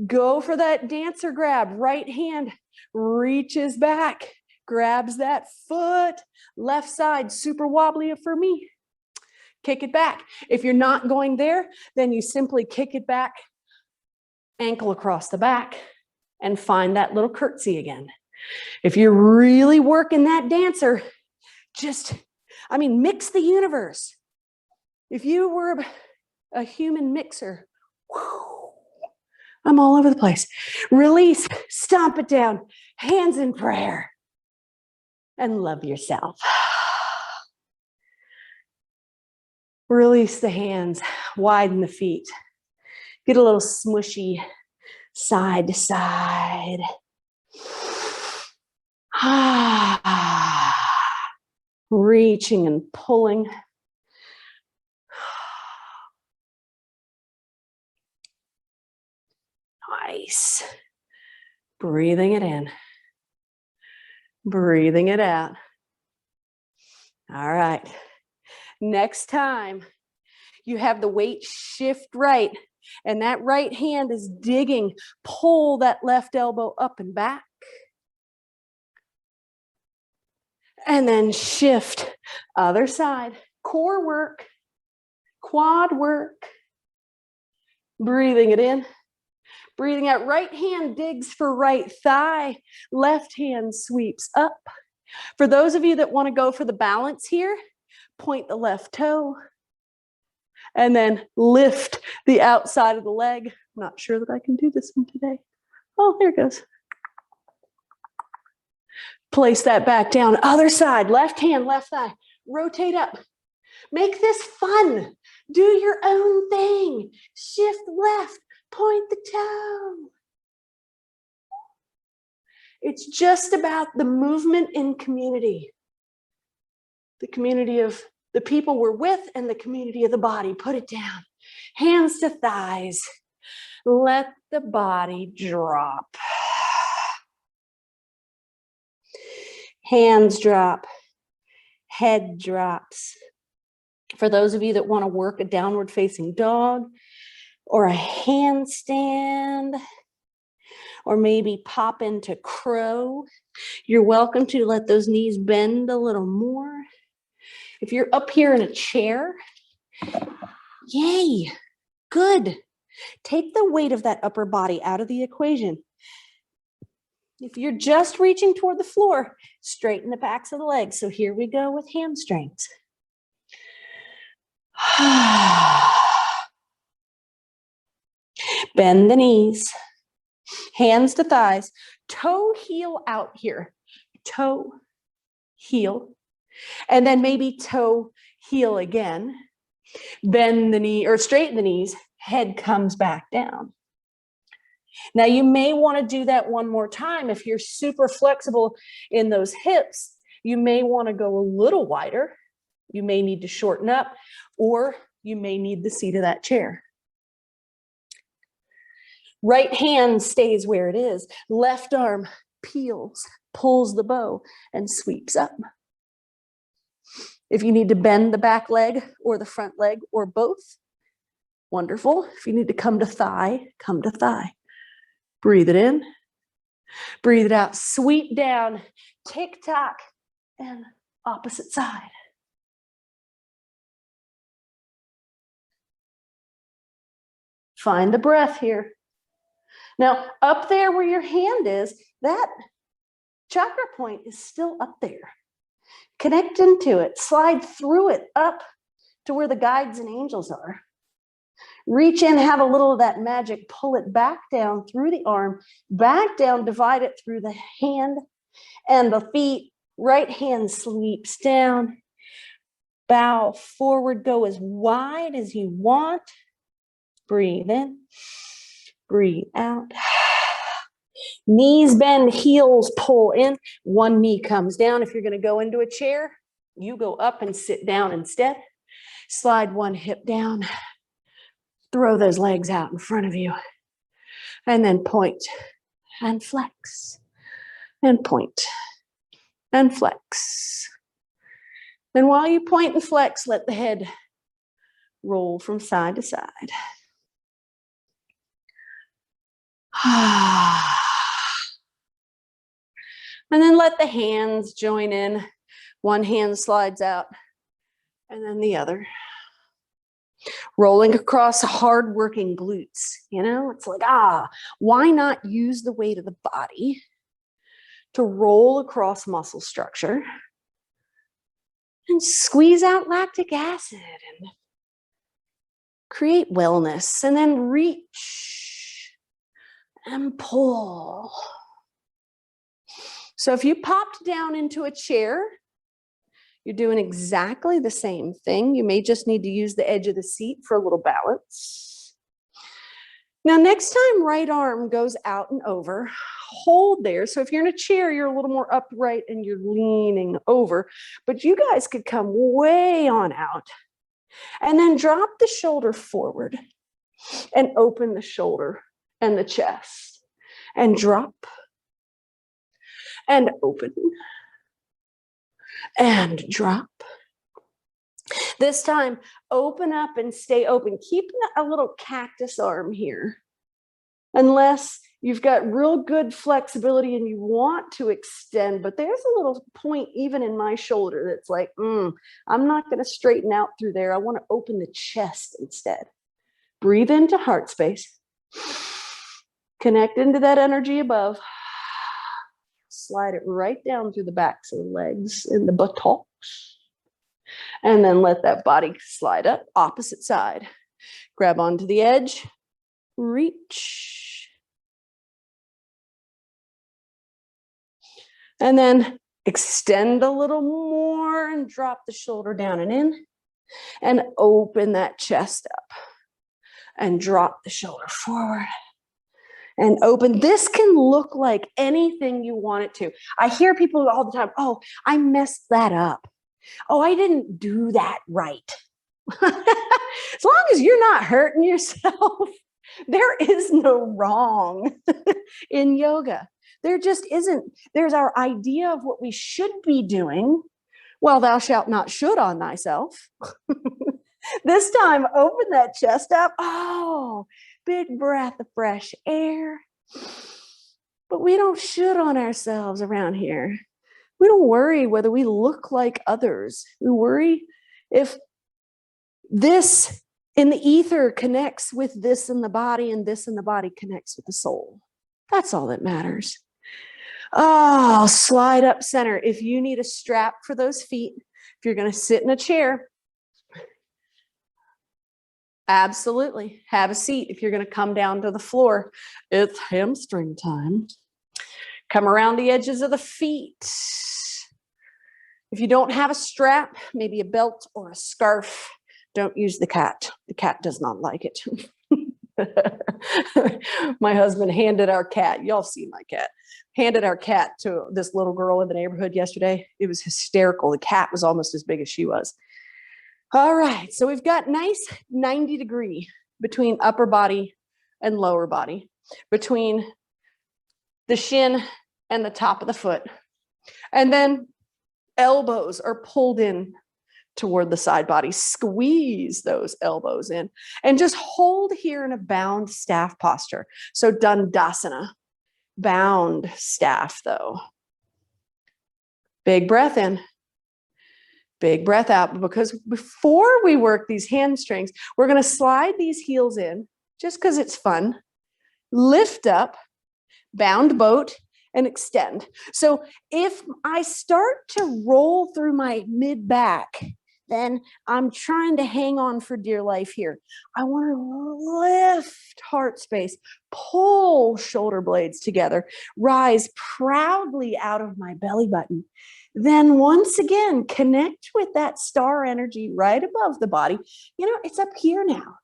Go for that dancer grab. Right hand reaches back. Grabs that foot. Left side super wobbly for me. Kick it back. If you're not going there, then you simply kick it back, ankle across the back, and find that little curtsy again. If you're really working that dancer, mix the universe. If you were a human mixer, I'm all over the place. Release, stomp it down, hands in prayer, and love yourself. Release the hands, widen the feet. Get a little smushy side to side. Reaching and pulling. Nice. Breathing it in. Breathing it out. All right. Next time you have the weight shift right, and that right hand is digging, pull that left elbow up and back. And then shift, other side, core work, quad work. Breathing it in, breathing out. Right hand digs for right thigh, left hand sweeps up. For those of you that want to go for the balance here, point the left toe and then lift the outside of the leg. I'm not sure that I can do this one today. Oh, there it goes. Place that back down. Other side, left hand, left thigh. Rotate up. Make this fun. Do your own thing. Shift left, point the toe. It's just about the movement in community. The community of the people we're with and the community of the body. Put it down. Hands to thighs. Let the body drop. Hands drop. Head drops. For those of you that want to work a downward facing dog or a handstand, or maybe pop into crow, you're welcome to let those knees bend a little more. If you're up here in a chair, yay, good. Take the weight of that upper body out of the equation. If you're just reaching toward the floor, straighten the backs of the legs. So here we go with hamstrings. Bend the knees, hands to thighs, toe heel out here, toe heel, and then maybe toe heel again. Bend the knee or straighten the knees, head comes back down. Now you may want to do that one more time. If you're super flexible in those hips, you may want to go a little wider. You may need to shorten up, or you may need the seat of that chair. Right hand stays where it is. Left arm peels, pulls the bow, and sweeps up. If you need to bend the back leg or the front leg or both, wonderful. If you need to come to thigh, come to thigh. Breathe it in, breathe it out, sweep down, tick-tock, and opposite side. Find the breath here. Now, up there where your hand is, that chakra point is still up there. Connect into it, slide through it up to where the guides and angels are. Reach in, have a little of that magic, pull it back down through the arm, back down, divide it through the hand and the feet. Right hand sweeps down. Bow forward, go as wide as you want. Breathe in, breathe out. Knees bend, heels pull in. One knee comes down. If you're going to go into a chair, you go up and sit down instead. Slide one hip down. Throw those legs out in front of you. And then point and flex. And point and flex. And while you point and flex, let the head roll from side to side. And then let the hands join in. One hand slides out and then the other. Rolling across hard-working glutes. You know, it's like, why not use the weight of the body to roll across muscle structure and squeeze out lactic acid and create wellness, and then reach and pull. So if you popped down into a chair, you're doing exactly the same thing. You may just need to use the edge of the seat for a little balance. Now, next time, right arm goes out and over. Hold there. So if you're in a chair, you're a little more upright and you're leaning over. But you guys could come way on out and then drop the shoulder forward and open the shoulder and the chest, and drop, and open, and drop. This time, open up and stay open. Keep a little cactus arm here. Unless you've got real good flexibility and you want to extend, but there's a little point even in my shoulder that's like, I'm not going to straighten out through there. I want to open the chest instead. Breathe into heart space. Connect into that energy above. Slide it right down through the backs of the legs and the buttocks. And then let that body slide up, opposite side. Grab onto the edge, reach. And then extend a little more and drop the shoulder down and in. And open that chest up. And drop the shoulder forward. And open. This can look like anything you want it to. I hear people all the time, oh, I messed that up. Oh, I didn't do that right. As long as you're not hurting yourself, there is no wrong in yoga. There just isn't. There's our idea of what we should be doing. Well, thou shalt not should on thyself. This time, open that chest up. Oh, big breath of fresh air. But we don't should on ourselves around here. We don't worry whether we look like others. We worry if this in the ether connects with this in the body and this in the body connects with the soul. That's all that matters. Oh, slide up center. If you need a strap for those feet, if you're going to sit in a chair, absolutely have a seat. If you're going to come down to the floor, it's hamstring time. Come around the edges of the feet. If you don't have a strap, maybe a belt or a scarf, don't use the cat. The cat does not like it. My husband handed our cat, y'all see my cat, handed our cat to this little girl in the neighborhood yesterday. It was hysterical. The cat was almost as big as she was. All right, so we've got nice 90-degree between upper body and lower body, between the shin and the top of the foot. And then elbows are pulled in toward the side body. Squeeze those elbows in and just hold here in a bound staff posture. So Dandasana, bound staff though. Big breath in. Big breath out, because before we work these hamstrings, we're going to slide these heels in just because it's fun. Lift up, bound boat, and extend. So if I start to roll through my mid back, then I'm trying to hang on for dear life here. I want to lift heart space, pull shoulder blades together, rise proudly out of my belly button. Then once again, connect with that star energy right above the body. You know, it's up here now.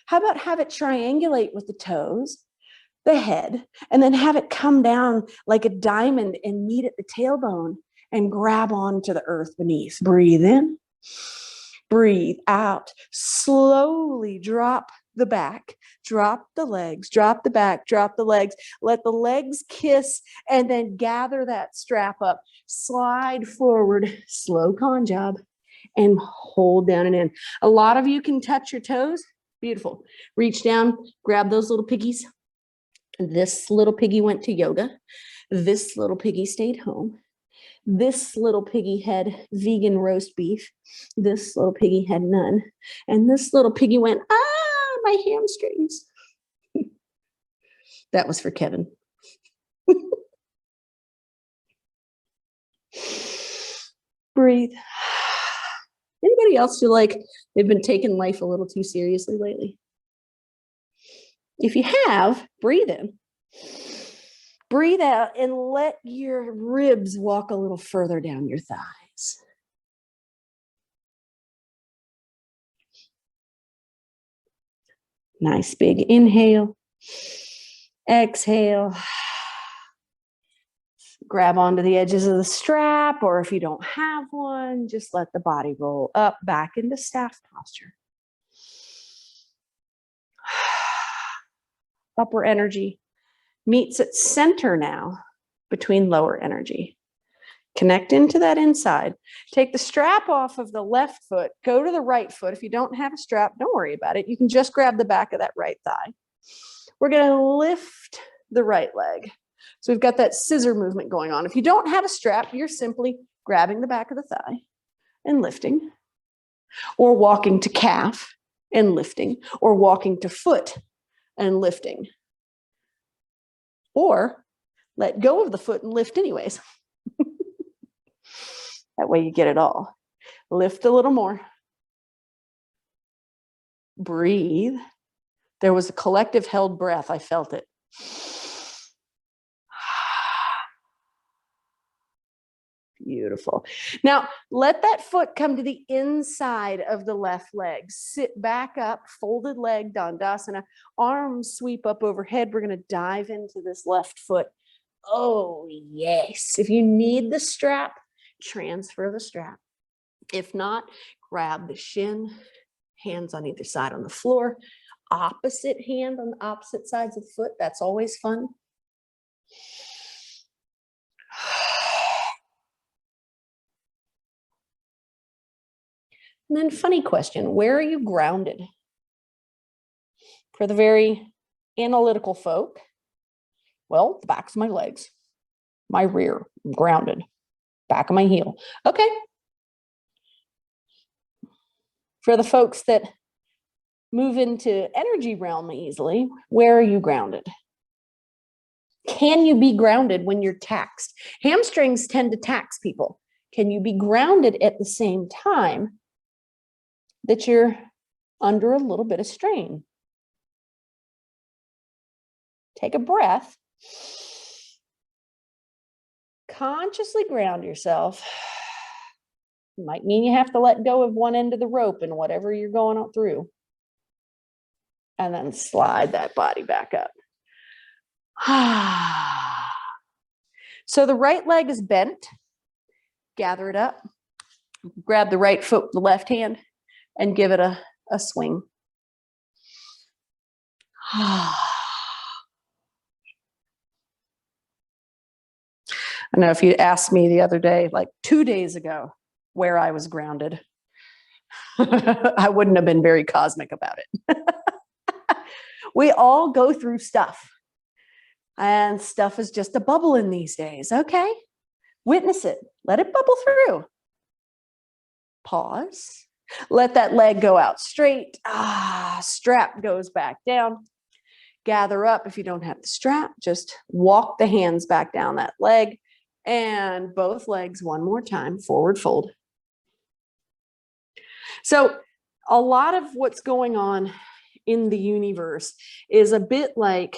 How about have it triangulate with the toes, the head, and then have it come down like a diamond and meet at the tailbone and grab onto the earth beneath. Breathe in, breathe out. Slowly drop the back, drop the legs, drop the back, drop the legs. Let the legs kiss and then gather that strap up. Slide forward, slow con job, and hold down and in. A lot of you can touch your toes. Beautiful. Reach down, grab those little piggies. This little piggy went to yoga. This little piggy stayed home. This little piggy had vegan roast beef. This little piggy had none. And this little piggy went, my hamstrings. That was for Kevin. Breathe. Anybody else feel like they've been taking life a little too seriously lately? If you have, breathe in. Breathe out and let your ribs walk a little further down your thighs. Nice big inhale. Exhale. Grab onto the edges of the strap, or if you don't have one, just let the body roll up back into staff posture. upper energy meets its center now between lower energy. Connect into that inside. Take the strap off of the left foot, go to the right foot. If you don't have a strap, don't worry about it. You can just grab the back of that right thigh. We're going to lift the right leg. So we've got that scissor movement going on. If you don't have a strap, you're simply grabbing the back of the thigh and lifting, or walking to calf and lifting, or walking to foot and lifting, or let go of the foot and lift anyways. That way you get it all. Lift a little more. Breathe. There was a collective held breath. I felt it. Beautiful. Now, let that foot come to the inside of the left leg. Sit back up, folded leg, Dandasana. Arms sweep up overhead. We're going to dive into this left foot. Oh, yes. If you need the strap, transfer the strap. If not, grab the shin, hands on either side on the floor, opposite hand on the opposite sides of the foot. That's always fun. And then funny question, where are you grounded? For the very analytical folk, well, the backs of my legs, my rear, I'm grounded, back of my heel. Okay. For the folks that move into energy realm easily, where are you grounded? Can you be grounded when you're taxed? Hamstrings tend to tax people. Can you be grounded at the same time that you're under a little bit of strain? Take a breath. Consciously ground yourself. Might mean you have to let go of one end of the rope and whatever you're going on through. And then slide that body back up. So the right leg is bent. Gather it up. Grab the right foot with the left hand and give it a swing. I know if you asked me the other day, like 2 days ago, where I was grounded, I wouldn't have been very cosmic about it. We all go through stuff, and stuff is just a bubble in these days. Okay, witness it. Let it bubble through. Pause. Let that leg go out straight. Strap goes back down. Gather up. If you don't have the strap, just walk the hands back down that leg and both legs one more time, forward fold. So a lot of what's going on in the universe is a bit like,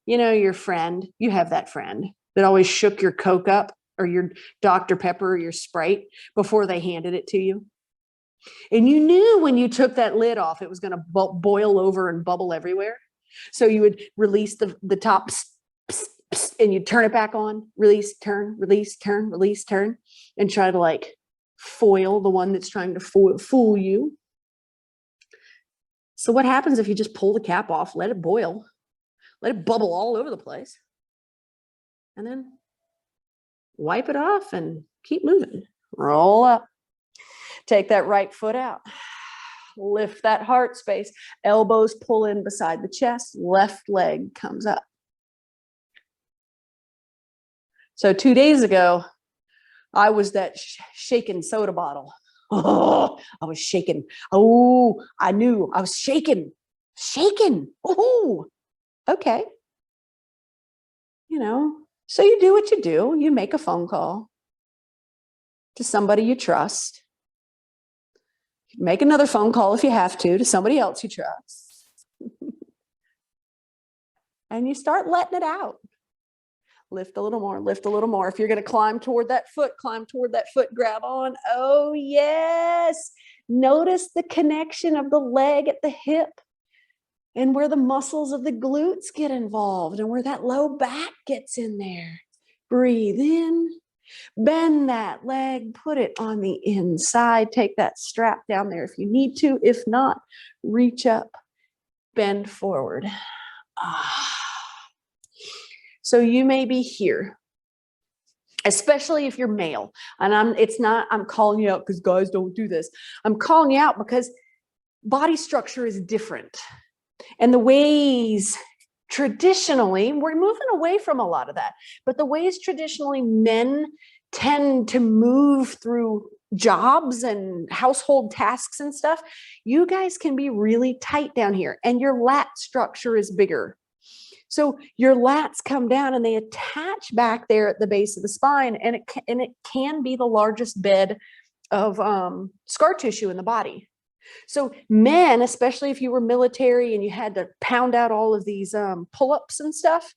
you know, your friend, you have that friend that always shook your Coke up or your Dr. Pepper or your Sprite before they handed it to you. And you knew when you took that lid off, it was going to boil over and bubble everywhere. So you would release the top and you'd turn it back on, release, turn, release, turn, release, turn, and try to like foil the one that's trying to fool you. So what happens if you just pull the cap off, let it boil, let it bubble all over the place, and then wipe it off and keep moving. Roll up. Take that right foot out. Lift that heart space. Elbows pull in beside the chest. Left leg comes up. So 2 days ago, I was that shaken soda bottle. Oh, I was shaking. Oh, I knew I was shaking. Oh, okay. You know, so you do what you do. You make a phone call to somebody you trust. Make another phone call if you have to somebody else you trust. And you start letting it out. Lift a little more, lift a little more. If you're going to climb toward that foot, grab on. Oh, yes. Notice the connection of the leg at the hip and where the muscles of the glutes get involved and where that low back gets in there. Breathe in, bend that leg, put it on the inside. Take that strap down there if you need to. If not, reach up, bend forward. So you may be here, especially if you're male. And I'm calling you out because guys don't do this. I'm calling you out because body structure is different. And the ways traditionally, we're moving away from a lot of that, but the ways traditionally men tend to move through jobs and household tasks and stuff, you guys can be really tight down here and your lat structure is bigger. So your lats come down and they attach back there at the base of the spine, and it can be the largest bed of scar tissue in the body. So men, especially if you were military and you had to pound out all of these pull-ups and stuff,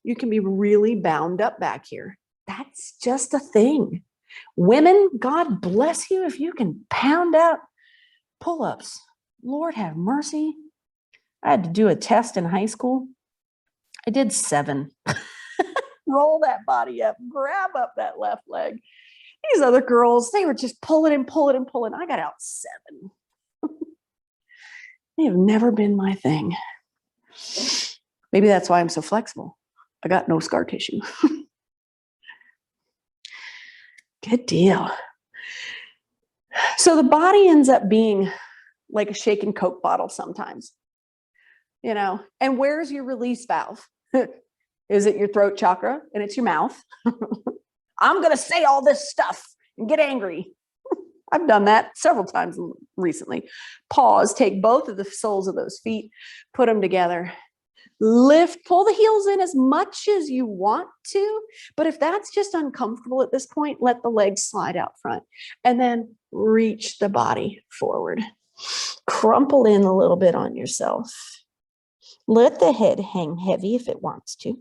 you can be really bound up back here. That's just a thing. Women, God bless you if you can pound out pull-ups. Lord have mercy. I had to do a test in high school. I did 7. Roll that body up, grab up that left leg. These other girls, they were just pulling and pulling and pulling. I got out 7. They have never been my thing. Maybe that's why I'm so flexible. I got no scar tissue. Good deal. So the body ends up being like a shaken Coke bottle sometimes, you know, and where's your release valve? Is it your throat chakra and it's your mouth? I'm going to say all this stuff and get angry. I've done that several times recently. Pause, take both of the soles of those feet, put them together, lift, pull the heels in as much as you want to. But if that's just uncomfortable at this point, let the legs slide out front and then reach the body forward. Crumple in a little bit on yourself. Let the head hang heavy if it wants to.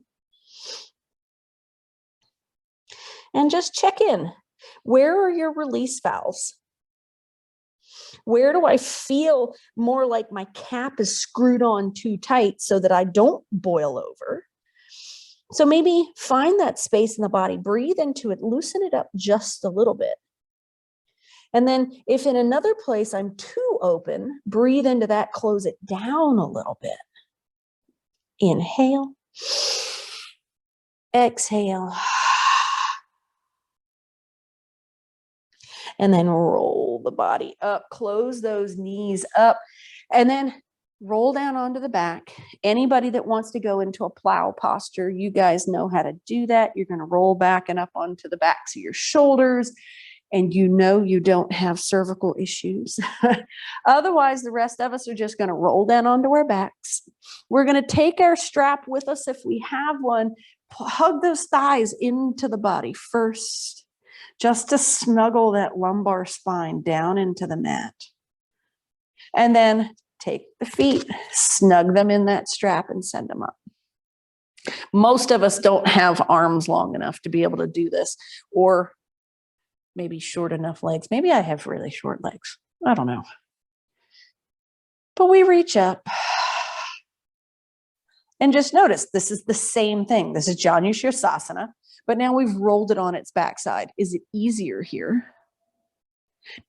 And just check in. Where are your release valves? Where do I feel more like my cap is screwed on too tight so that I don't boil over? So maybe find that space in the body, breathe into it, loosen it up just a little bit. And then if in another place I'm too open, breathe into that, close it down a little bit. Inhale, exhale, and then roll the body up, close those knees up, and then roll down onto the back. Anybody that wants to go into a plow posture, you guys know how to do that. You're going to roll back and up onto the backs of your shoulders, and you know you don't have cervical issues. Otherwise, the rest of us are just going to roll down onto our backs. We're going to take our strap with us if we have one, hug those thighs into the body first, just to snuggle that lumbar spine down into the mat. And then take the feet, snug them in that strap and send them up. Most of us don't have arms long enough to be able to do this, or maybe short enough legs. Maybe I have really short legs. I don't know. But we reach up and just notice this is the same thing. This is Janu Shirsasana, but now we've rolled it on its backside. Is it easier here?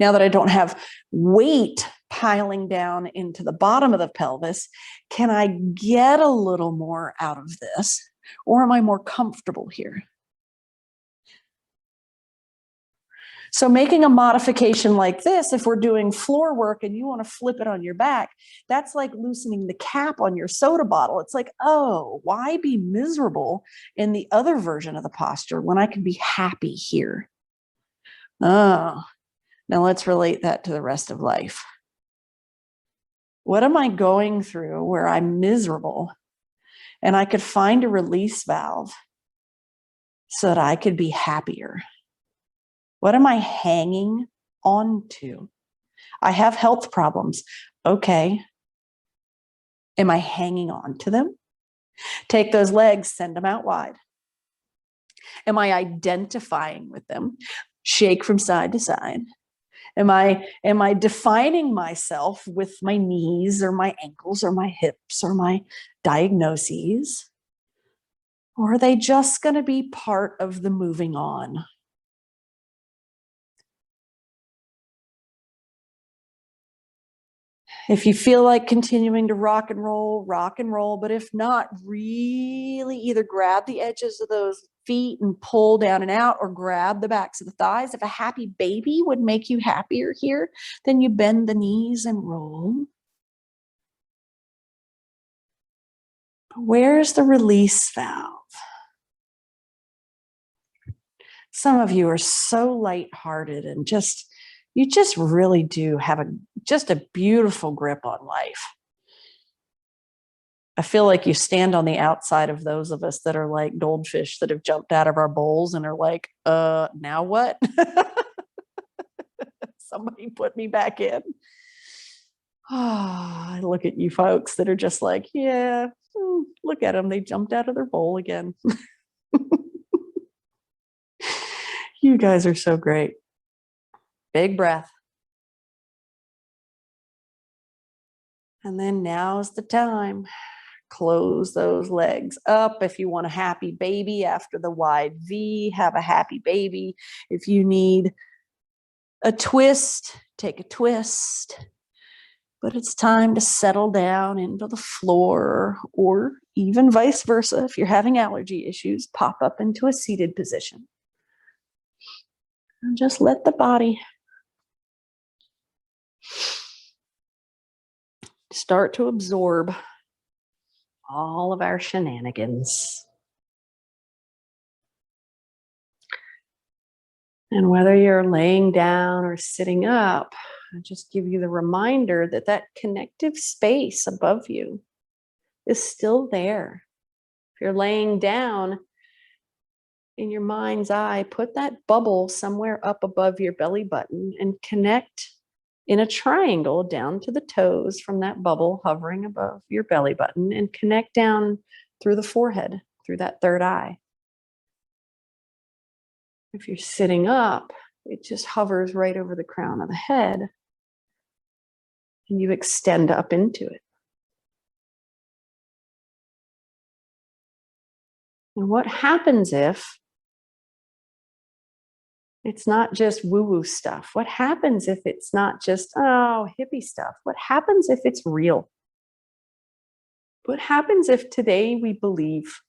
Now that I don't have weight piling down into the bottom of the pelvis, can I get a little more out of this? Or am I more comfortable here? So making a modification like this, if we're doing floor work and you want to flip it on your back, that's like loosening the cap on your soda bottle. It's like, oh, why be miserable in the other version of the posture when I can be happy here? Oh, now let's relate that to the rest of life. What am I going through where I'm miserable and I could find a release valve so that I could be happier? What am I hanging on to? I have health problems. Okay. Am I hanging on to them? Take those legs, send them out wide. Am I identifying with them? Shake from side to side. Am I defining myself with my knees or my ankles or my hips or my diagnoses? Or are they just going to be part of the moving on? If you feel like continuing to rock and roll, rock and roll. But if not, really either grab the edges of those feet and pull down and out, or grab the backs of the thighs. If a happy baby would make you happier here, then you bend the knees and roll. Where's the release valve? Some of you are so lighthearted and you just really do have just a beautiful grip on life. I feel like you stand on the outside of those of us that are like goldfish that have jumped out of our bowls and are like, now what? Somebody put me back in. I look at you folks that are just like, yeah, look at them. They jumped out of their bowl again. You guys are so great. Big breath. And then now's the time. Close those legs up. If you want a happy baby after the wide V, have a happy baby. If you need a twist, take a twist. But it's time to settle down into the floor, or even vice versa. If you're having allergy issues, pop up into a seated position. And just let the body start to absorb all of our shenanigans. And whether you're laying down or sitting up, I just give you the reminder that that connective space above you is still there. If you're laying down, in your mind's eye, put that bubble somewhere up above your belly button and connect in a triangle down to the toes from that bubble hovering above your belly button, and connect down through the forehead, through that third eye. If you're sitting up, it just hovers right over the crown of the head, and you extend up into it. And what happens if it's not just woo-woo stuff? What happens if it's not just, oh, hippie stuff? What happens if it's real? What happens if today we believe?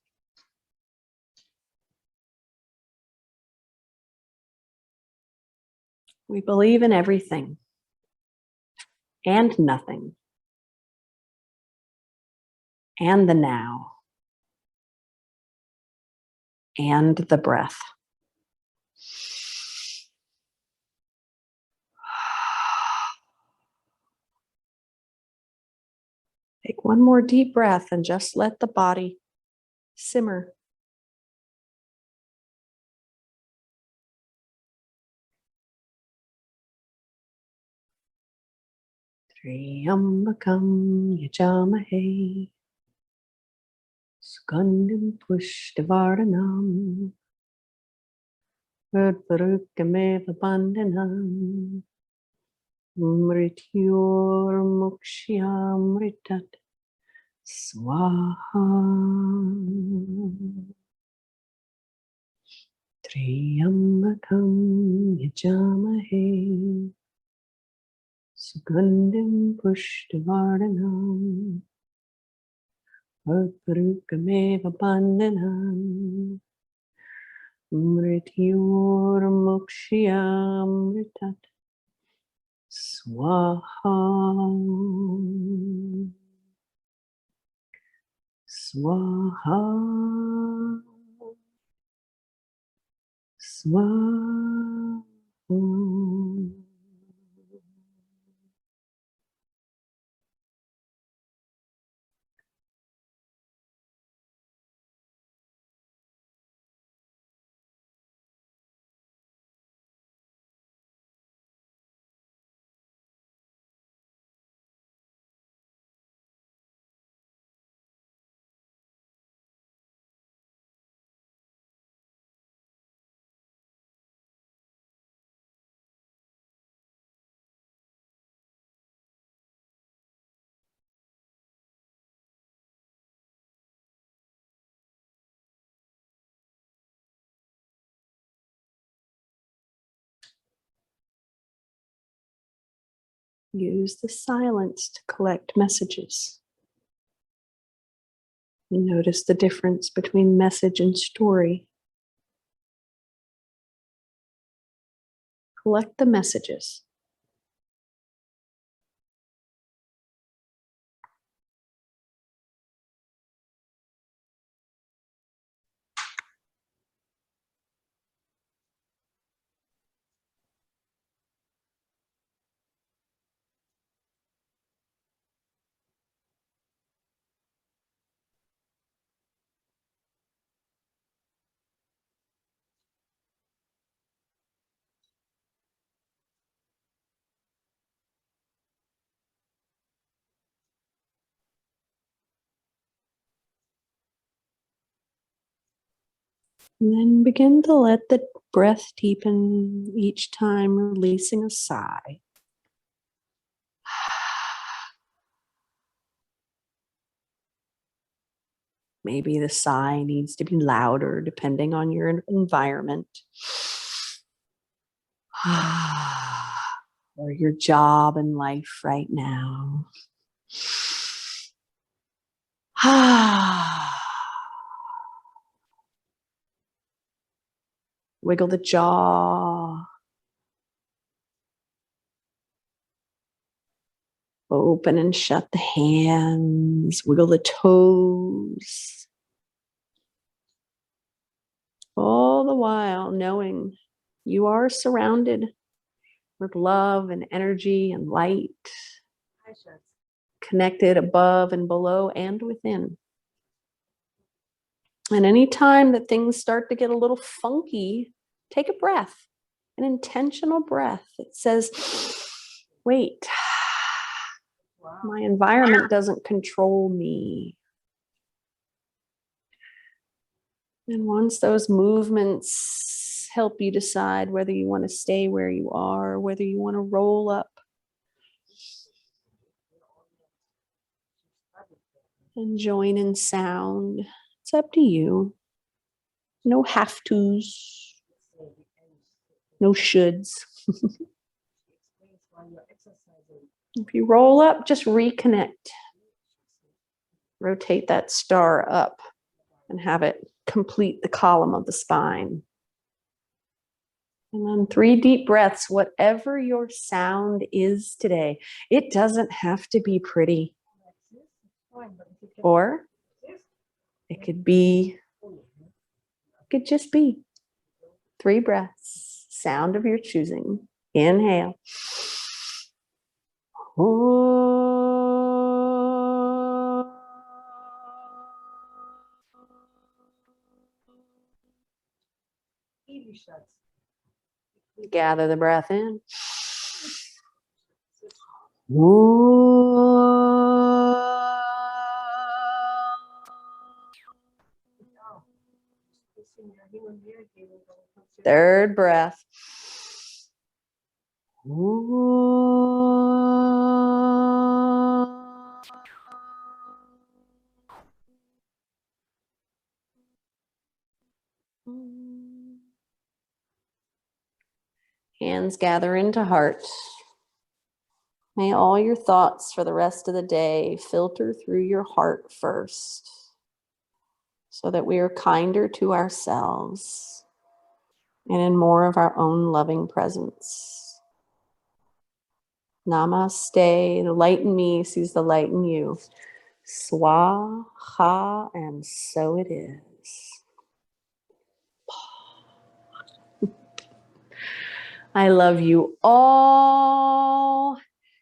We believe in everything and nothing, and the now, and the breath. Take one more deep breath and just let the body simmer. Triambakam yajamahe sugandhim pushtivardhanam mridurukkameva bandhanam mrityormukshyamritat swaha. Triambakam yajamahe sugandhim pushtivardhanam mridurukkameva bandhanam mrityormukshyamritat swaha. Swaha. Swaha. Use the silence to collect messages. Notice the difference between message and story. Collect the messages. And then begin to let the breath deepen each time, releasing a sigh. Maybe the sigh needs to be louder depending on your environment. Or your job and life right now. Wiggle the jaw. Open and shut the hands. Wiggle the toes. All the while knowing you are surrounded with love and energy and light. Connected above and below and within. And anytime that things start to get a little funky, take a breath, an intentional breath. It says, wait, my environment doesn't control me. And once those movements help you decide whether you want to stay where you are, or whether you want to roll up and join in sound, it's up to you. No have tos, no shoulds. If you roll up, just reconnect. Rotate that star up and have it complete the column of the spine. And then 3 deep breaths, whatever your sound is today. It doesn't have to be pretty. Or it could just be 3 breaths, sound of your choosing. Inhale. Gather the breath in. Third breath. Hands gather into heart. May all your thoughts for the rest of the day filter through your heart first, so that we are kinder to ourselves and in more of our own loving presence. Namaste. The light in me sees the light in you. Swaha, and so it is. I love you all.